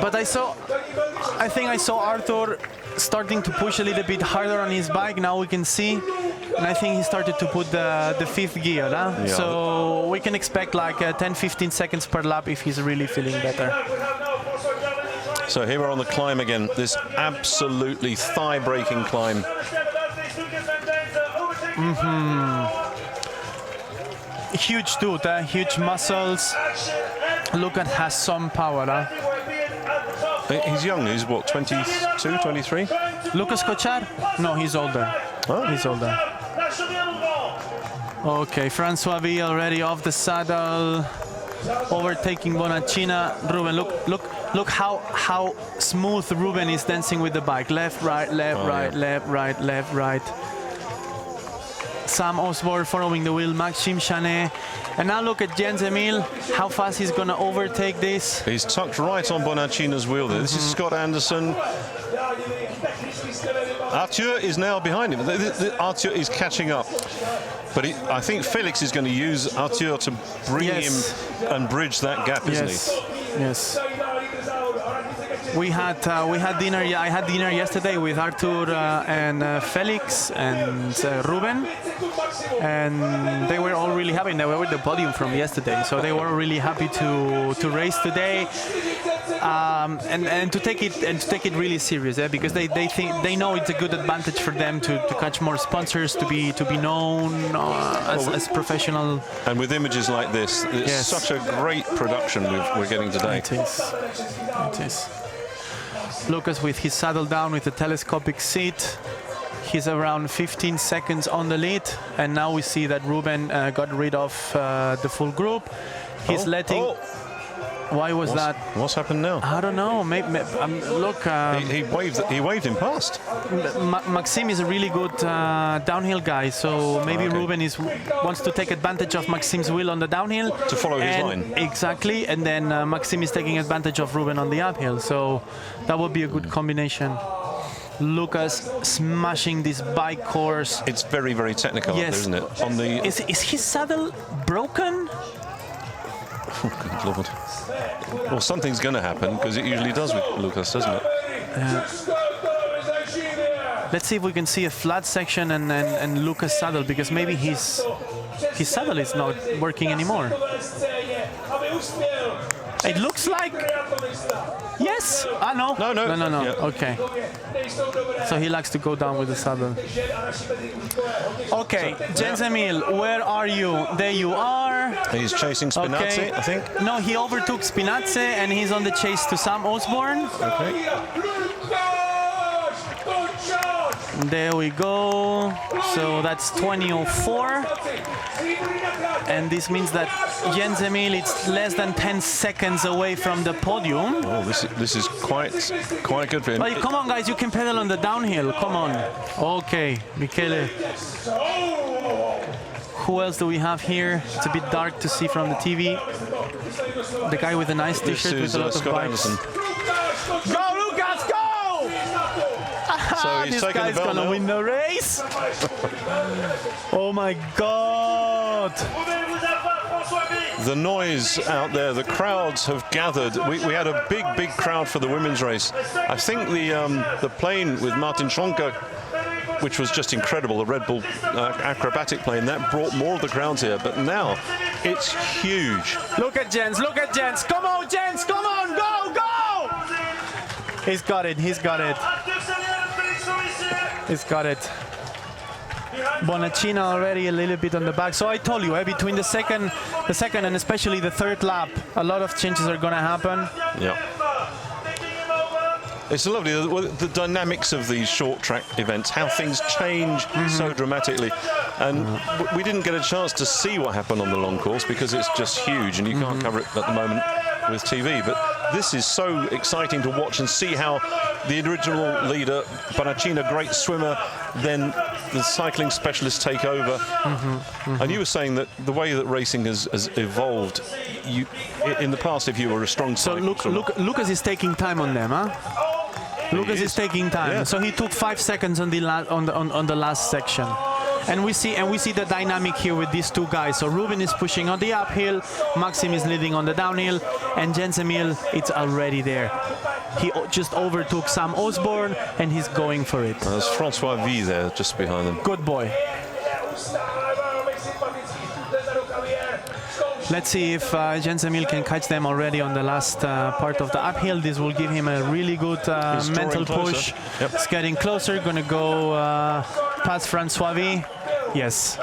But I think I saw Arthur starting to push a little bit harder on his bike. Now we can see, and I think he started to put the fifth gear. So we can expect like 10-15 seconds per lap if he's really feeling better. So here we're on the climb again. This absolutely thigh-breaking climb. Huge dude, huge muscles. Lukas has some power. He's young, he's what, 22, 23? Lukas Kocar? No, he's older. Oh. He's older. Okay, Francois V already off the saddle, overtaking Bonacina. Ruben, look how smooth Ruben is dancing with the bike. Left, right, left, right, left, right, left, right. Sam Osborne following the wheel, Maxime Chanet. And now look at Jens Emil, how fast he's going to overtake this. He's tucked right on Bonacina's wheel there. This is Scott Anderson. Arthur is now behind him. Arthur is catching up. But I think Felix is going to use Arthur to bring him and bridge that gap, isn't he? Yes. We had dinner. I had dinner yesterday with Arthur and Felix and Ruben, and they were all really happy. They were at the podium from yesterday, so they were really happy to race today and to take it really serious, because they know it's a good advantage for them to catch more sponsors, to be known as professional. And with images like this, it's such a great production we're getting today. It is. It is. Lukas with his saddle down with the telescopic seat. He's around 15 seconds on the lead, and now we see that Ruben got rid of the full group. He's letting. Why was that? What's happened now? I don't know. Maybe, look. He waved him past. Maxime is a really good downhill guy, so maybe Ruben wants to take advantage of Maxime's wheel on the downhill to follow his line. Exactly, and then Maxime is taking advantage of Ruben on the uphill. So that would be a good combination. Lukas smashing this bike course. It's very, very technical, isn't it? On the is his saddle broken? Oh, good Lord. Well, something's going to happen, because it usually does with Lukas, doesn't it? Let's see if we can see a flat section and Lukas' saddle, because maybe his saddle is not working anymore. It looks like... Yes? No. No. Yeah. Okay. So he likes to go down with the saddle. Okay, Jens Emil, where are you? There you are. He's chasing Spinazzi, I think. No, he overtook Spinazzi and he's on the chase to Sam Osborne. Okay. There we go. So that's 20:04. And this means that Jens Emil is less than 10 seconds away from the podium. Oh, this is quite good for him. Well, come on, guys, you can pedal on the downhill. Come on. Okay, Michele. Who else do we have here? It's a bit dark to see from the TV. The guy with a nice t-shirt with a lot of Scott bikes. Anderson. Go, Lukas, go! So he's this taking guy's the bell gonna now. win the race. Oh my God! The noise out there, the crowds have gathered. We had a big crowd for the women's race. I think the plane with Martin Schonker, which was just incredible, the Red Bull acrobatic plane, that brought more of the crowds here. But now it's huge. Look at Jens, look at Jens. Come on, Jens, come on, go, go! He's got it, he's got it. He's got it. Bonacina already a little bit on the back. So I told you, between the second and especially the third lap, a lot of changes are gonna happen. Yeah. It's lovely, the dynamics of these short track events, how things change so dramatically. And we didn't get a chance to see what happened on the long course because it's just huge and you can't cover it at the moment with TV. But this is so exciting to watch and see how the original leader, Bonacina, great swimmer, then the cycling specialists take over. And you were saying that the way that racing has evolved, in the past, if you were a strong cyclist... So Lukas is taking time on them, huh? Lukas is taking time. Yeah. So he took 5 seconds on the last section. And we see the dynamic here with these two guys. So Ruben is pushing on the uphill, Maxime is leading on the downhill, and Jens Emil, it's already there. He just overtook Sam Osborne, and he's going for it. There's Francois V there, just behind them. Good boy. Let's see if Jens Emil can catch them already on the last part of the uphill. This will give him a really good mental push. Yep. It's getting closer, gonna go past Francois. Yes.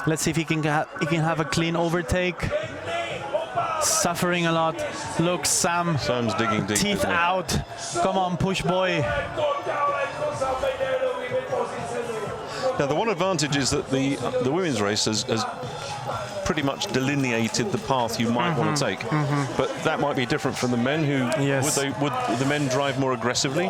Let's see if he can have a clean overtake. Suffering a lot. Look, Sam's digging deep. Teeth out. Come on, push boy. Now, the one advantage is that the women's race has pretty much delineated the path you might want to take. But that might be different from the men who... Yes. Would the men drive more aggressively?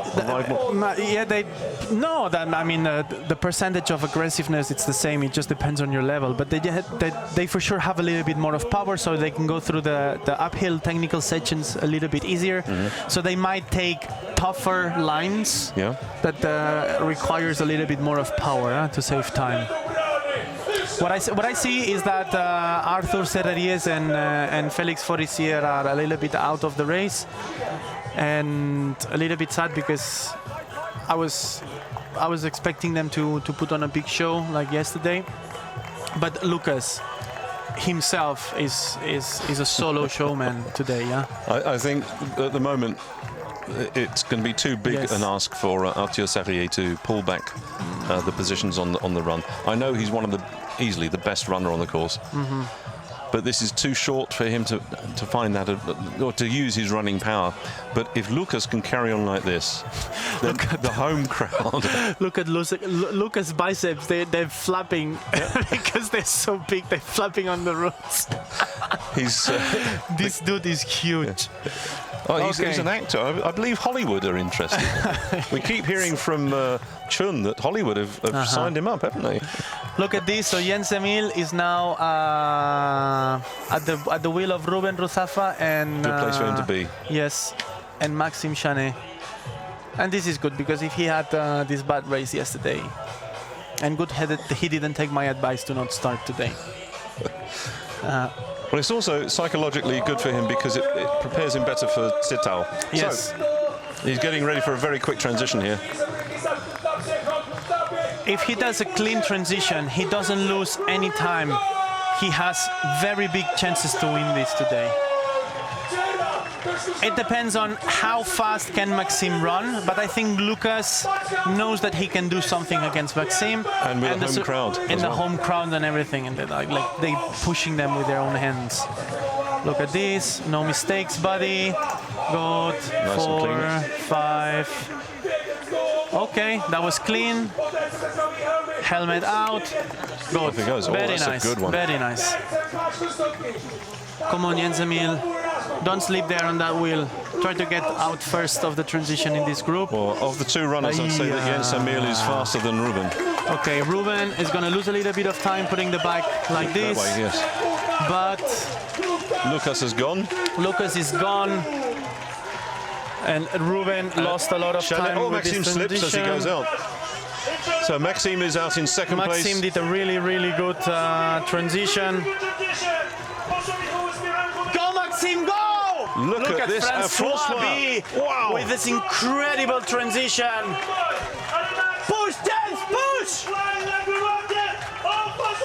The percentage of aggressiveness, it's the same. It just depends on your level. But they for sure have a little bit more of power, so they can go through the uphill technical sections a little bit easier. So they might take tougher lines that requires a little bit more of power to save time. What I see is that Arthur Serreriez and Felix Forissier are a little bit out of the race, and a little bit sad because I was expecting them to put on a big show like yesterday, but Lukas himself is a solo showman today. I think at the moment it's going to be too big an ask for Arthur Serreriez to pull back the positions on the run. I know he's easily the best runner on the course, but this is too short for him to find that or to use his running power. But if Lukas can carry on like this, then the home crowd. Look at Lukas' biceps. They're flapping because they're so big. They're flapping on the roads. This dude is huge. Oh, he's an actor. I believe Hollywood are interested. We keep hearing from Chun that Hollywood have signed him up, haven't they? Look at this. So Jens Emil is now at the wheel of Ruben Ruzafa and good place for him to be. Yes, and Maxime Chanet. And this is good because if he had this bad race yesterday, and good headed, he didn't take my advice to not start today. Well, it's also psychologically good for him because it prepares him better for Zittau. Yes. So, he's getting ready for a very quick transition here. If he does a clean transition, he doesn't lose any time. He has very big chances to win this today. It depends on how fast can Maxime run, but I think Lukas knows that he can do something against Maxime. And with the home crowd. And the home crowd and everything, and they pushing them with their own hands. Look at this, no mistakes, buddy. Good, Nice 4, 5. Okay, that was clean. Helmet out. Good. Off he goes. Very that's nice. a good one. Very nice. Come on, Jens Emil. Don't sleep there on that wheel. Try to get out first of the transition in this group. Well, of the two runners, I'd say that Jens Emil is faster than Ruben. Okay, Ruben is going to lose a little bit of time putting the bike like this. That way, yes. But Lukas is gone. Lukas is gone. And Ruben lost a lot of time with Maxime this slips as he goes out. So Maxime is out in second place. Maxime did a really, really good transition. Go, Maxime, go! Look at this, Francois wow. With this incredible transition. Push, Jens, push!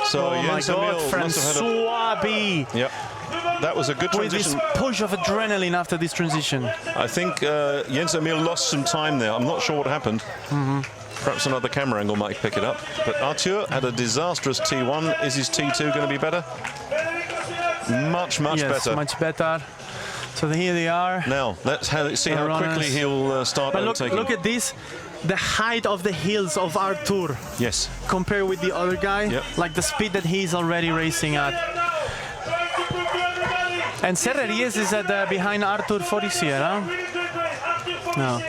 So oh my Jens God, Emil Francois B. Yep. That was a good transition. With this push of adrenaline after this transition. I think Jens Emil lost some time there. I'm not sure what happened. Perhaps another camera angle might pick it up. But Arthur had a disastrous T1. Is his T2 going to be better? Much better. Much better. So here they are. Now, let's see how quickly he'll start overtaking. Look at this. The height of the heels of Arthur. Yes. Compared with the other guy. Yep. Like the speed that he's already racing at. And Serreriez is at behind Arthur Forissier, huh? No.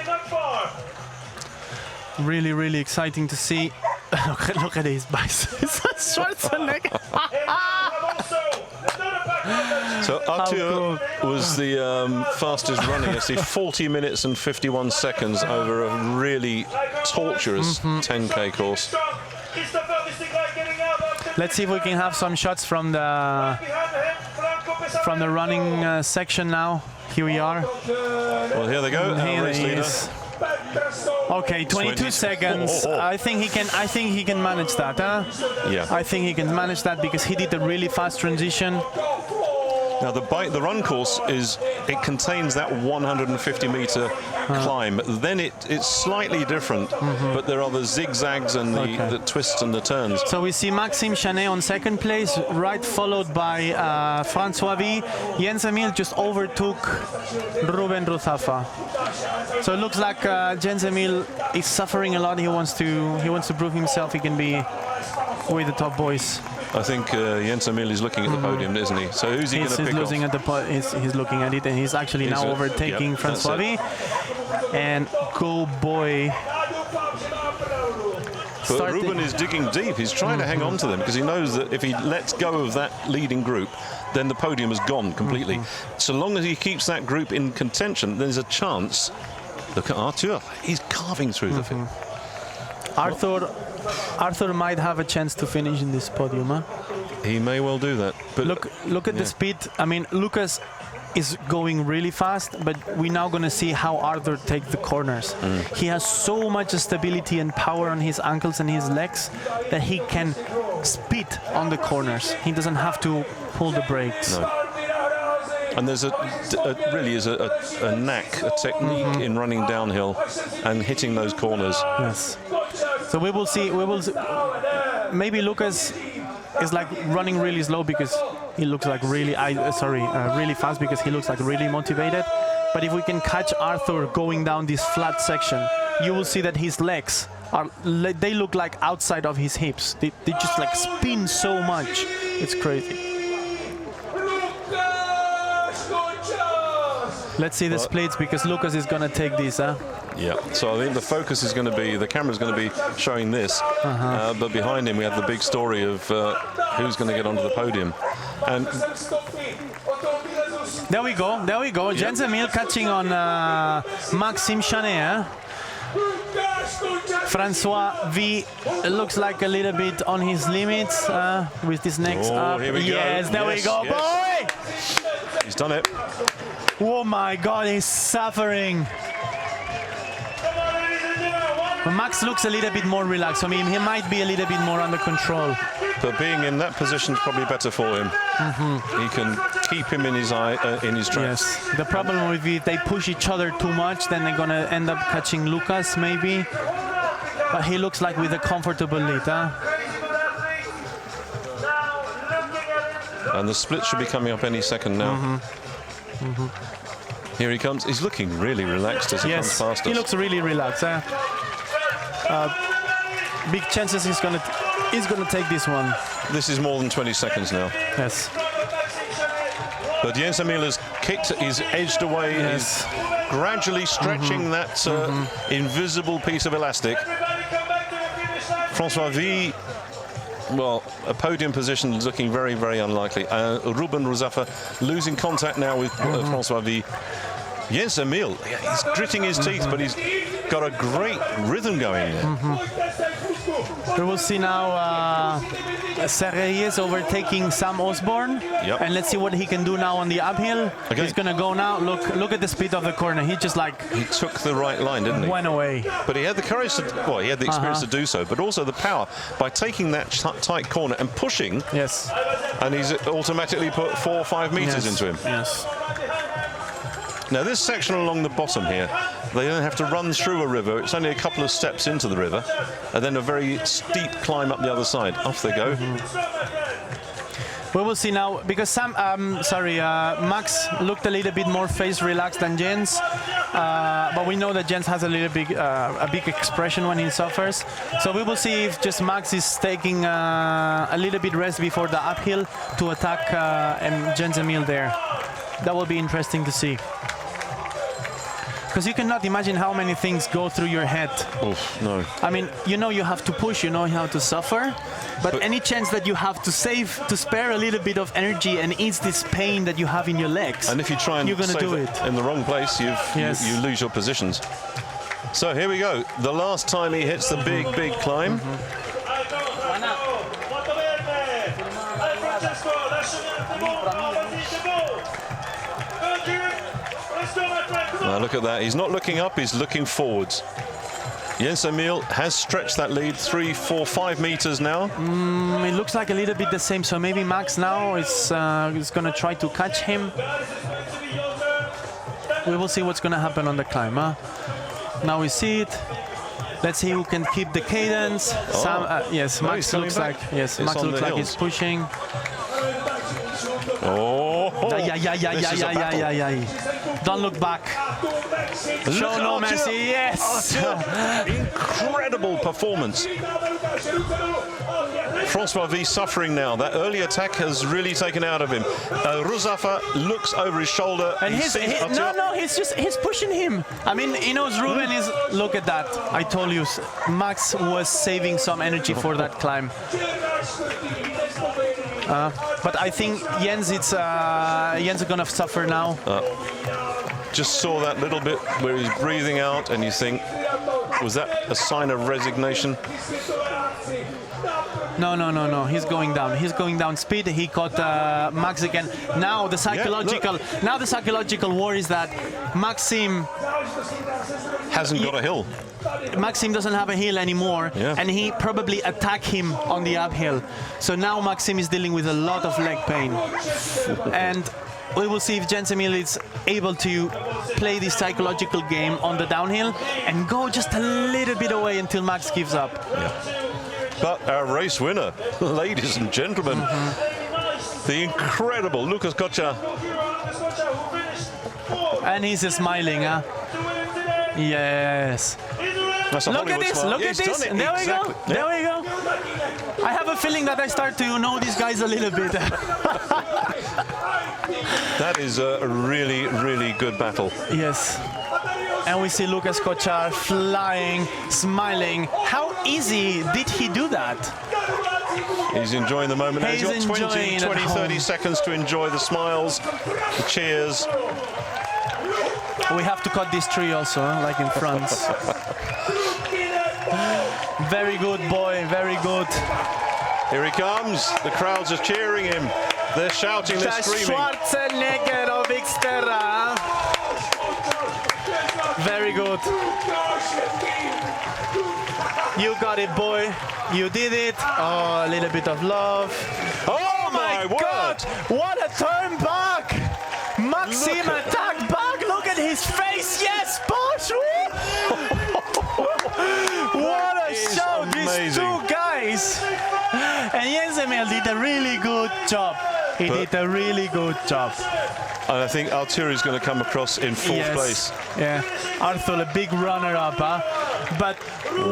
Really, really exciting to see. Look at his biceps. Schwarzenegger. So Arthur was the fastest running. I see 40 minutes and 51 seconds over a really torturous 10K course. Let's see if we can have some shots from the running section now. Here we are. Well, here they go. Our race leader. Okay, 22 seconds. I think he can manage that, huh? Yeah. I think he can manage that because he did a really fast transition. Now the run course it contains that 150-meter climb. Then it's slightly different, but there are the zigzags and the twists and the turns. So we see Maxime Chanet on second place, right followed by François V. Jens Emil just overtook Ruben Ruzafa. So it looks like Jens Emil is suffering a lot. He wants to prove himself. He can be with the top boys. I think Jens Emil is looking at the podium, isn't he? So who's he going to pick off? He's looking at it, and he's actually now overtaking François V. And go boy. But Ruben is digging deep. He's trying to hang on to them because he knows that if he lets go of that leading group, then the podium is gone completely. So long as he keeps that group in contention, there's a chance. Look at Arthur. He's carving through the field. Arthur might have a chance to finish in this podium, huh? He may well do that. But look at the speed. I mean, Lukas is going really fast, but we're now going to see how Arthur takes the corners. He has so much stability and power on his ankles and his legs that he can speed on the corners. He doesn't have to pull the brakes. No. And there's really is a knack, a technique in running downhill and hitting those corners. Yes. So we will see. Maybe Lukas is like running really slow because he looks like really fast because he looks like really motivated. But if we can catch Arthur going down this flat section, you will see that his legs they look like outside of his hips. They just like spin so much. It's crazy. Let's see the splits because Lukas is going to take this, huh? Yeah, so I think the focus is going to be, the camera's going to be showing this, but behind him we have the big story of who's going to get onto the podium. And there we go. Yep. Jens Emil catching on Maxime Chanet. François V looks like a little bit on his limits with his neck up. Here we yes, go. There we go, boy! He's done it. Oh my God, he's suffering. But Max looks a little bit more relaxed. I mean, he might be a little bit more under control. But being in that position is probably better for him. He can keep him in his tracks. Yes. The problem with if they push each other too much, then they're gonna end up catching Lukas maybe. But he looks like with a comfortable lead, huh? And the split should be coming up any second now. Here he comes. He's looking really relaxed as he comes past us. He looks really relaxed. Big chances he's gonna take this one. This is more than 20 seconds now. Yes. But Jens Emil has kicked, he's edged away, he's gradually stretching that invisible piece of elastic. François V, well, a podium position is looking very, very unlikely. Ruben Ruzafa losing contact now with François V. Jens Emil, he's gritting his teeth, but he's got a great rhythm going there. We will see now Serreyes overtaking Sam Osborne. And let's see what he can do now on the uphill. He's going to go now. Look at the speed of the corner. He just like... He took the right line, didn't he? Went away. But he had the courage to... Well, he had the experience to do so, but also the power by taking that tight corner and pushing. Yes. And he's automatically put 4 or 5 meters into him. Yes. Now this section along the bottom here, they don't have to run through a river. It's only a couple of steps into the river, and then a very steep climb up the other side. Off they go. We will see now, because Max looked a little bit more face relaxed than Jens, but we know that Jens has a big expression when he suffers. So we will see if just Max is taking a little bit rest before the uphill to attack Jens Emil there. That will be interesting to see. Because you cannot imagine how many things go through your head. Oof, no. I mean, you know you have to push, you know you have to suffer, but any chance that you have to spare a little bit of energy and ease this pain that you have in your legs, and if you try and you're gonna do it in the wrong place, you lose your positions. So here we go. The last time he hits the big climb. Now look at that. He's not looking up, he's looking forwards. Jens Emil has stretched that lead 3, 4, 5 meters now. It looks like a little bit the same, so maybe Max now is going to try to catch him. We will see what's going to happen on the climb. Huh? Now we see it. Let's see who can keep the cadence. Yes, no, Max looks like Max looks like he's pushing. Don't look back. Show no mercy. Yes. Incredible performance. Francois V suffering now. That early attack has really taken out of him. Ruzafa looks over his shoulder. And he's pushing him. I mean, he knows Ruben is. Look at that. I told you, Max was saving some energy for that climb. But I think Jens is gonna suffer now. Just saw that little bit where he's breathing out, and you think, was that a sign of resignation? No. He's going down. He's going down speed. He caught Max again. Now the psychological war is that Maxim hasn't got a hill. Maxim doesn't have a hill anymore, and he probably attacked him on the uphill. So now Maxim is dealing with a lot of leg pain, and we will see if Jens Emil is able to play this psychological game on the downhill and go just a little bit away until Max gives up. But our race winner, ladies and gentlemen, the incredible Lukas Kocar. And he's smiling, huh? Yes. Look at this, look at this. And there we go, there we go. I have a feeling that I start to know these guys a little bit. That is a really, really good battle. Yes. And we see Lukas Kocar flying, smiling. How easy did he do that? He's enjoying the moment. He's got 20, 30 seconds to enjoy the smiles, the cheers. We have to cut this tree also, like in France. Very good, boy, very good. Here he comes. The crowds are cheering him. They're shouting, they're screaming. The Schwarzenegger of XTERRA. Very good. You got it, boy. You did it. Oh, a little bit of love. Oh my God! What a turn back! Maxim attack back. Look at his face. Yes, Bosch. What a show! These two guys. And Jens Emil did a really good job. He did a really good job. And I think Arthur is going to come across in fourth place. Yeah, Arthur, a big runner-up, huh? But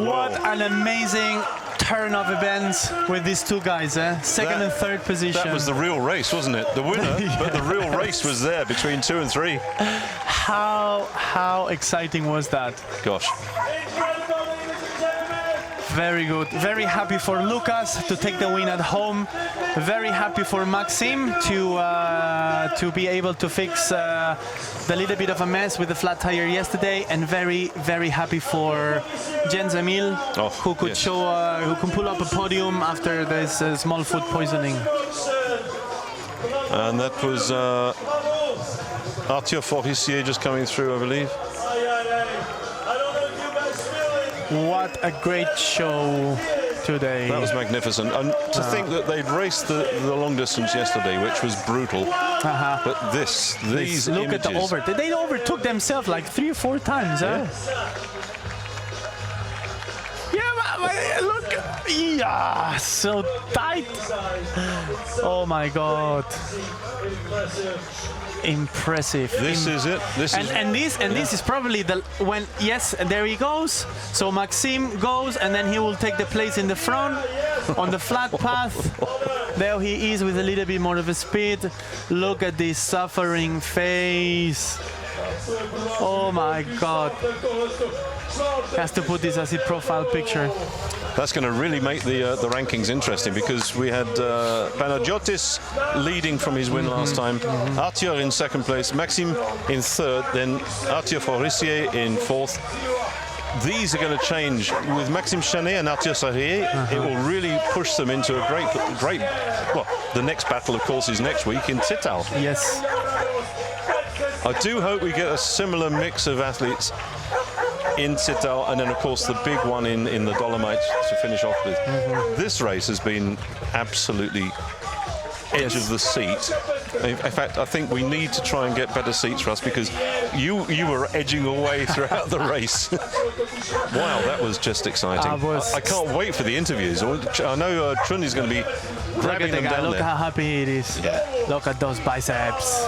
what an amazing turn of events with these two guys, eh? Second and third position. That was the real race, wasn't it? The winner, but the real race was there between 2 and 3. How exciting was that? Gosh. Very good. Very happy for Lukas to take the win at home. Very happy for Maxim to be able to fix the little bit of a mess with the flat tire yesterday, and very, very happy for Jens Emil, who could who can pull up a podium after this small food poisoning. And that was Arthur Forissier just coming through, I believe. What a great show today. That was magnificent. And to think that they'd raced the long distance yesterday, which was brutal. But these images. Look at the they overtook themselves like 3 or 4 times, huh? Yeah, look. Yeah, so tight. Oh my God. Impressive. This is it. This is probably there he goes. So Maxim goes, and then he will take the place in the front on the flat path. There he is with a little bit more of a speed. Look at this suffering face. Oh my God. Has to put this as a profile picture. That's going to really make the rankings interesting, because we had Panagiotis leading from his win last time, Arthur in second place, Maxime in third, then Arthur Forissier in fourth. These are going to change with Maxime Chanet and Arthur Sarrier. It will really push them into a great. Well, the next battle, of course, is next week in Zittau. Yes. I do hope we get a similar mix of athletes in Cittal, and then of course the big one in the Dolomites to finish off with. This race has been absolutely edge of the seat. In fact, I think we need to try and get better seats for us, because you were edging away throughout the race. Wow, that was just exciting. I can't wait for the interviews. I know Chun is going to be grabbing them down Look there. how happy it is. Yeah. Look at those biceps.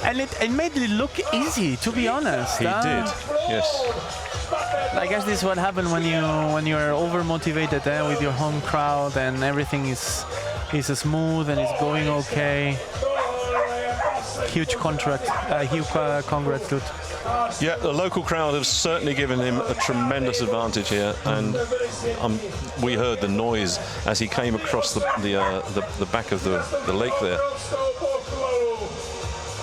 And it made it look easy, to be honest. He did, yes. I guess this is what happened when you're over motivated with your home crowd, and everything is smooth and it's going okay. Huge congrats, dude. Yeah, the local crowd have certainly given him a tremendous advantage here, and we heard the noise as he came across the back of the lake there.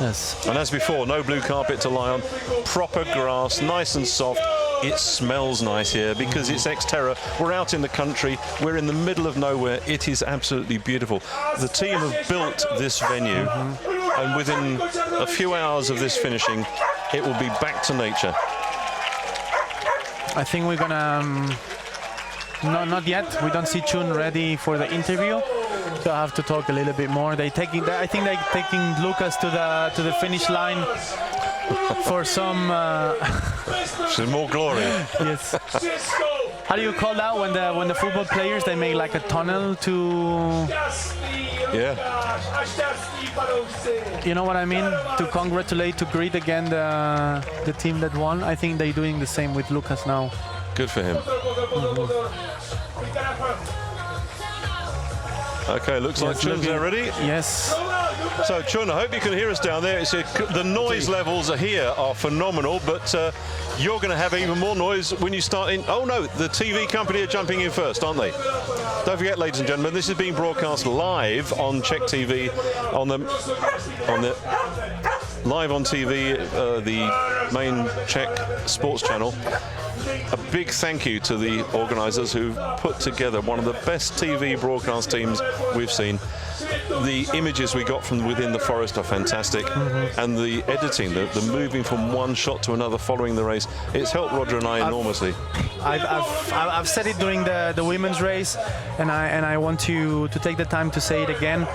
Yes. And as before, no blue carpet to lie on, proper grass, nice and soft. It smells nice here because it's XTERRA. We're out in the country, we're in the middle of nowhere. It is absolutely beautiful. The team have built this venue, and within a few hours of this finishing, it will be back to nature. I think we're gonna no, not yet. We don't see Chun ready for the interview, so I have to talk a little bit more. I think they're taking Lukas to the finish line for some more glory. Yes. How do you call that when the football players, they make like a tunnel to? Yeah. You know what I mean? To greet again the team that won. I think they're doing the same with Lukas now. Good for him. Okay, looks like Chun's there ready. Yes. So Chun, I hope you can hear us down there. The noise levels here are phenomenal, but you're going to have even more noise when you start in. Oh no, the TV company are jumping in first, aren't they? Don't forget, ladies and gentlemen, this is being broadcast live on Czech TV, live on TV, the main Czech sports channel. A big thank you to the organisers who've put together one of the best TV broadcast teams we've seen. The images we got from within the forest are fantastic, and the editing, the moving from one shot to another following the race, it's helped Roger and I enormously. I've said it during the women's race, and I want to take the time to say it again.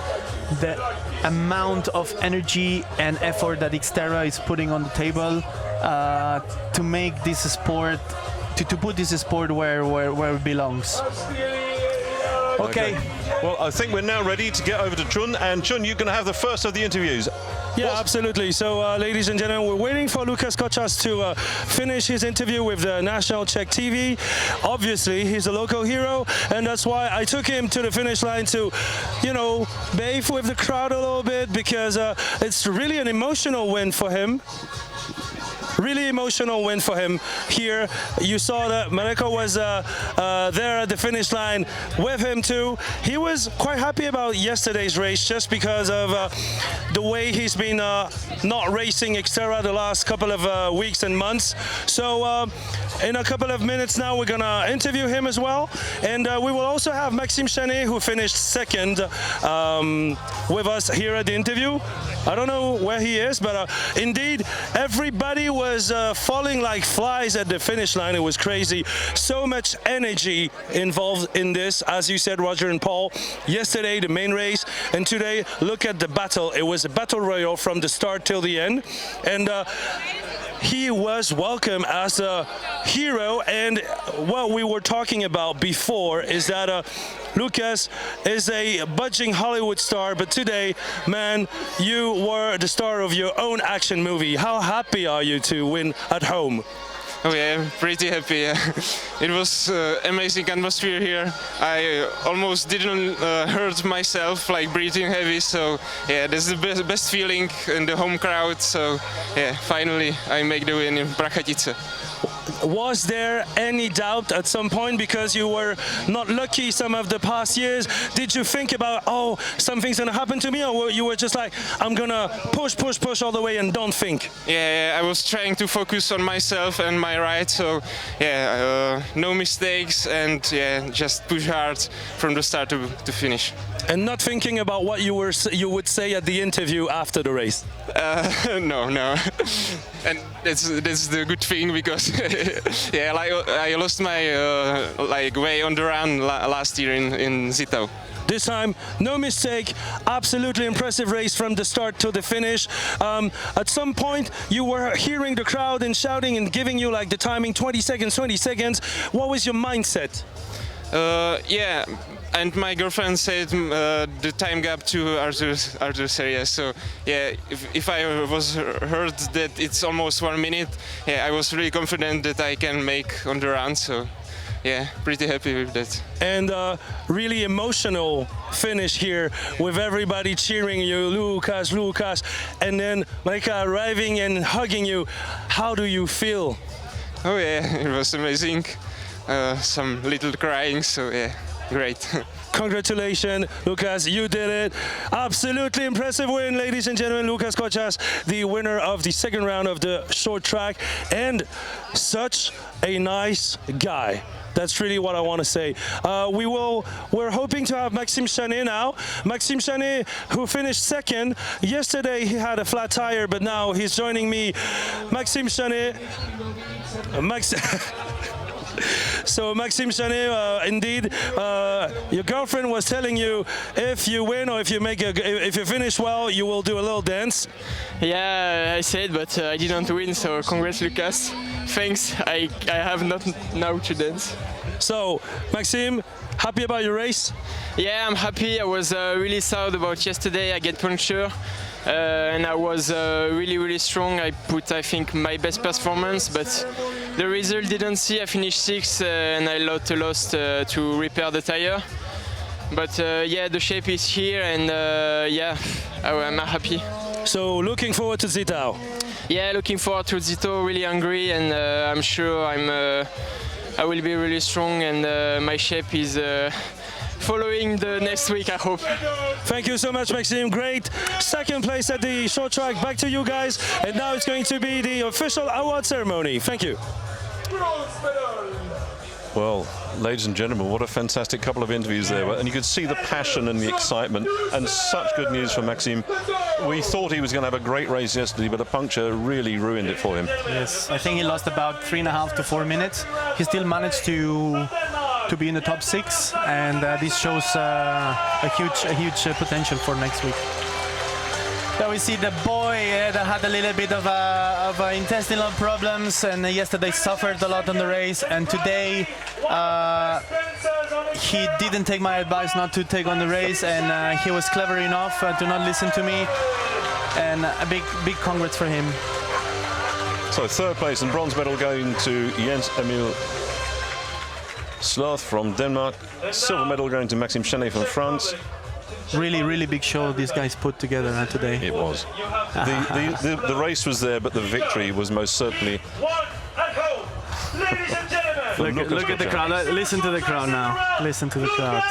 The amount of energy and effort that XTERRA is putting on the table to make this sport, to put this sport where it belongs. Okay. Well, I think we're now ready to get over to Chun, and Chun, you're going to have the first of the interviews. Yeah, absolutely. So, ladies and gentlemen, we're waiting for Lukas Kocar to finish his interview with the National Czech TV. Obviously, he's a local hero, and that's why I took him to the finish line to, bathe with the crowd a little bit, because it's really an emotional win for him. Really emotional win for him here. You saw that Mareko was there at the finish line with him too. He was quite happy about yesterday's race just because of the way he's been not racing XTERRA the last couple of weeks and months. So in a couple of minutes now, we're gonna interview him as well, and we will also have Maxime Chanet, who finished second, with us here at the interview. I don't know where he is, but indeed everybody was falling like flies at the finish line. It was crazy. So much energy involved in this, as you said, Roger and Paul. Yesterday, the main race, and today, look at the battle. It was a battle royal from the start till the end, and he was welcome as a hero. And what we were talking about before is that Lukas is a budding Hollywood star, but today, man, you were the star of your own action movie. How happy are you to win at home? Oh yeah, I'm pretty happy. It was amazing atmosphere here. I almost didn't hurt myself, like breathing heavy. So yeah, that's the best feeling in the home crowd. So yeah, finally I make the win in Prachatice. Was there any doubt at some point, because you were not lucky some of the past years? Did you think about, oh, something's gonna happen to me, or you were just like, I'm gonna push all the way and don't think? Yeah, I was trying to focus on myself and my ride, so yeah, no mistakes, and yeah, just push hard from the start to finish. And not thinking about what you would say at the interview after the race? No. And that's the good thing, because yeah, I lost my way on the run last year in Zittau. This time, no mistake, absolutely impressive race from the start to the finish. At some point, you were hearing the crowd and shouting and giving you like the timing, 20 seconds. What was your mindset? Yeah, and my girlfriend said the time gap to Arthur series. So yeah, if I was heard that it's almost 1 minute, yeah, I was really confident that I can make on the run. So yeah, pretty happy with that. And really emotional finish here with everybody cheering you, Lukas, and then Marika arriving and hugging you. How do you feel? Oh yeah, it was amazing. Some little crying, so yeah, great. Congratulations, Lukas, you did it. Absolutely impressive win, ladies and gentlemen. Lukas Kocar, the winner of the second round of the short track, and such a nice guy. That's really what I want to say. We're hoping to have Maxime Chanet now. Maxime Chanet, who finished second. Yesterday he had a flat tire, but now he's joining me. Maxime Chanet. So Maxime Chanet, indeed, your girlfriend was telling you if you win or if you finish well, you will do a little dance. Yeah, I said, but I didn't win. So congrats, Lukas. Thanks. I have not now to dance. So Maxime, happy about your race? Yeah, I'm happy. I was really sad about yesterday. I get punctured. And I was really strong. I put, I think, my best performance, but the result didn't see. I finished 6th and I lost to repair the tire. But yeah, the shape is here, and yeah, I'm happy. So looking forward to Zittau. Yeah, looking forward to Zittau. Really hungry, and I'm sure I will be really strong, and my shape is following the next week, I hope. Thank you so much, Maxime. Great second place at the short track. Back to you guys. And now it's going to be the official award ceremony. Thank you. Well, ladies and gentlemen, what a fantastic couple of interviews there were. And you could see the passion and the excitement, and such good news for Maxime. We thought he was going to have a great race yesterday, but a puncture really ruined it for him. Yes, I think he lost about 3.5 to 4 minutes. He still managed to be in the top 6, and this shows a huge potential for next week. Now we see the boy that had a little bit of intestinal problems, and yesterday suffered a lot on the race, and today he didn't take my advice not to take on the race, and he was clever enough to not listen to me, and a big congrats for him. So third place and bronze medal going to Jens Emil Sloth from Denmark. Silver medal going to Maxime Chanet from France. Really big show these guys put together today. It was. The race was there, but the victory was most certainly. Look at the crowd. Listen to the crowd now. Listen to the crowd.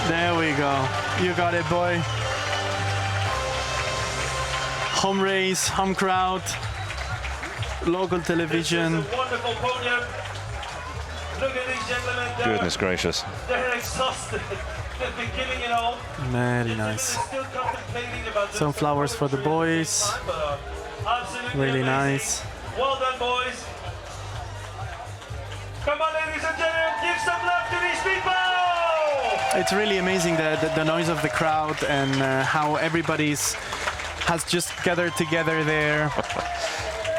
There we go. You got it, boy. Home race, home crowd, local television. Wonderful podium. Look at these gentlemen. Goodness gracious. They're exhausted. They've been giving it all. Very nice. Still contemplating about Some flowers for the boys. Really nice. Well done, boys. Come on, ladies and gentlemen, give some love to these people. It's really amazing the noise of the crowd and how everybody's has just gathered together there.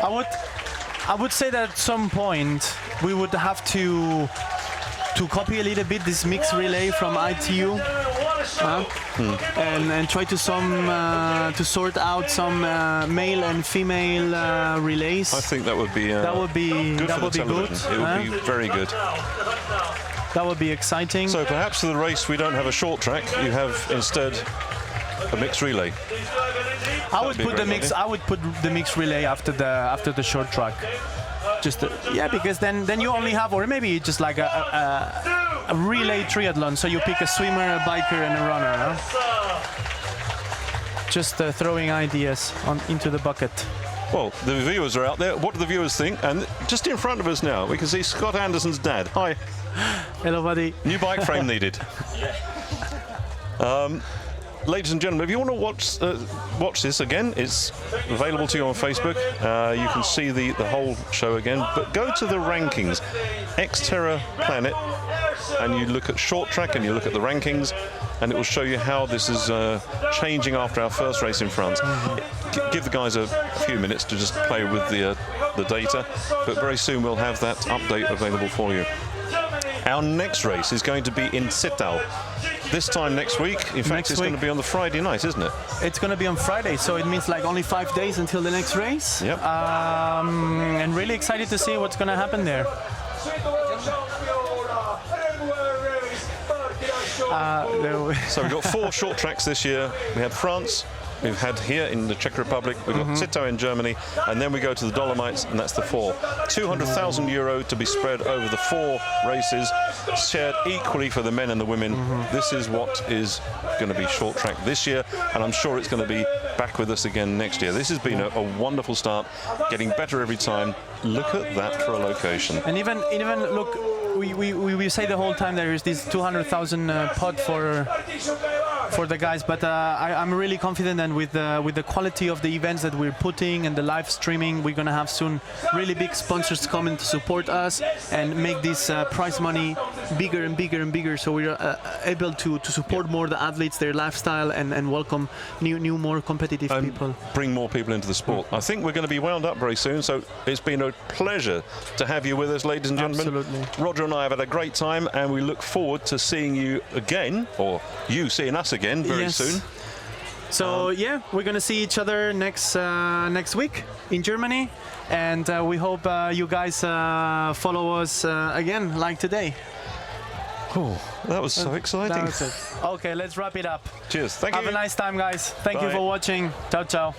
I would say that at some point we would have to copy a little bit this mixed relay from ITU and try to sort out some male and female relays. I think that would be good. It would be very good. That would be exciting. So perhaps for the race we don't have a short track. You have instead a mixed relay. I would put the mixed relay after the short track. Just because then you only have, or maybe just like a relay triathlon. So you pick a swimmer, a biker, and a runner. Huh? just throwing ideas into the bucket. Well, the viewers are out there. What do the viewers think? And just in front of us now, we can see Scott Anderson's dad. Hi. Hello, buddy. New bike frame needed. Ladies and gentlemen, if you want to watch this again, it's available to you on Facebook. You can see the whole show again. But go to the rankings, XTERRA Planet, and you look at short track and you look at the rankings, and it will show you how this is changing after our first race in France. Give the guys a few minutes to just play with the data, but very soon we'll have that update available for you. Our next race is going to be in Zittau. This time next week. In fact, it's going to be on the Friday night, isn't it? It's going to be on Friday, so it means like only 5 days until the next race. Yep. And really excited to see what's going to happen there. So we've got 4 short tracks this year. We had France, we've had here in the Czech Republic, we've got Zittau in Germany, and then we go to the Dolomites, and that's the 4. €200,000 to be spread over the 4 races, shared equally for the men and the women. This is what is going to be short track this year, and I'm sure it's going to be back with us again next year. This has been a wonderful start, getting better every time. Look at that for a location. And even look, we say the whole time there is this 200,000 pot for the guys, but I'm really confident, and with the quality of the events that we're putting and the live streaming, we're gonna have soon really big sponsors coming to support us and make this prize money bigger and bigger and bigger, so we're able to support more the athletes, their lifestyle, and welcome new more competitive people. Bring more people into the sport. I think we're going to be wound up very soon, so it's been a pleasure to have you with us, ladies and gentlemen. Absolutely. Roger and I have had a great time, and we look forward to seeing you again, or you seeing us again very soon. So yeah, we're gonna see each other next week in Germany, and we hope you guys follow us again like today. Oh, that was so exciting. That was it. Okay, let's wrap it up. Cheers. Thank you. Have a nice time, guys. Thank you Bye. for watching. Ciao, ciao.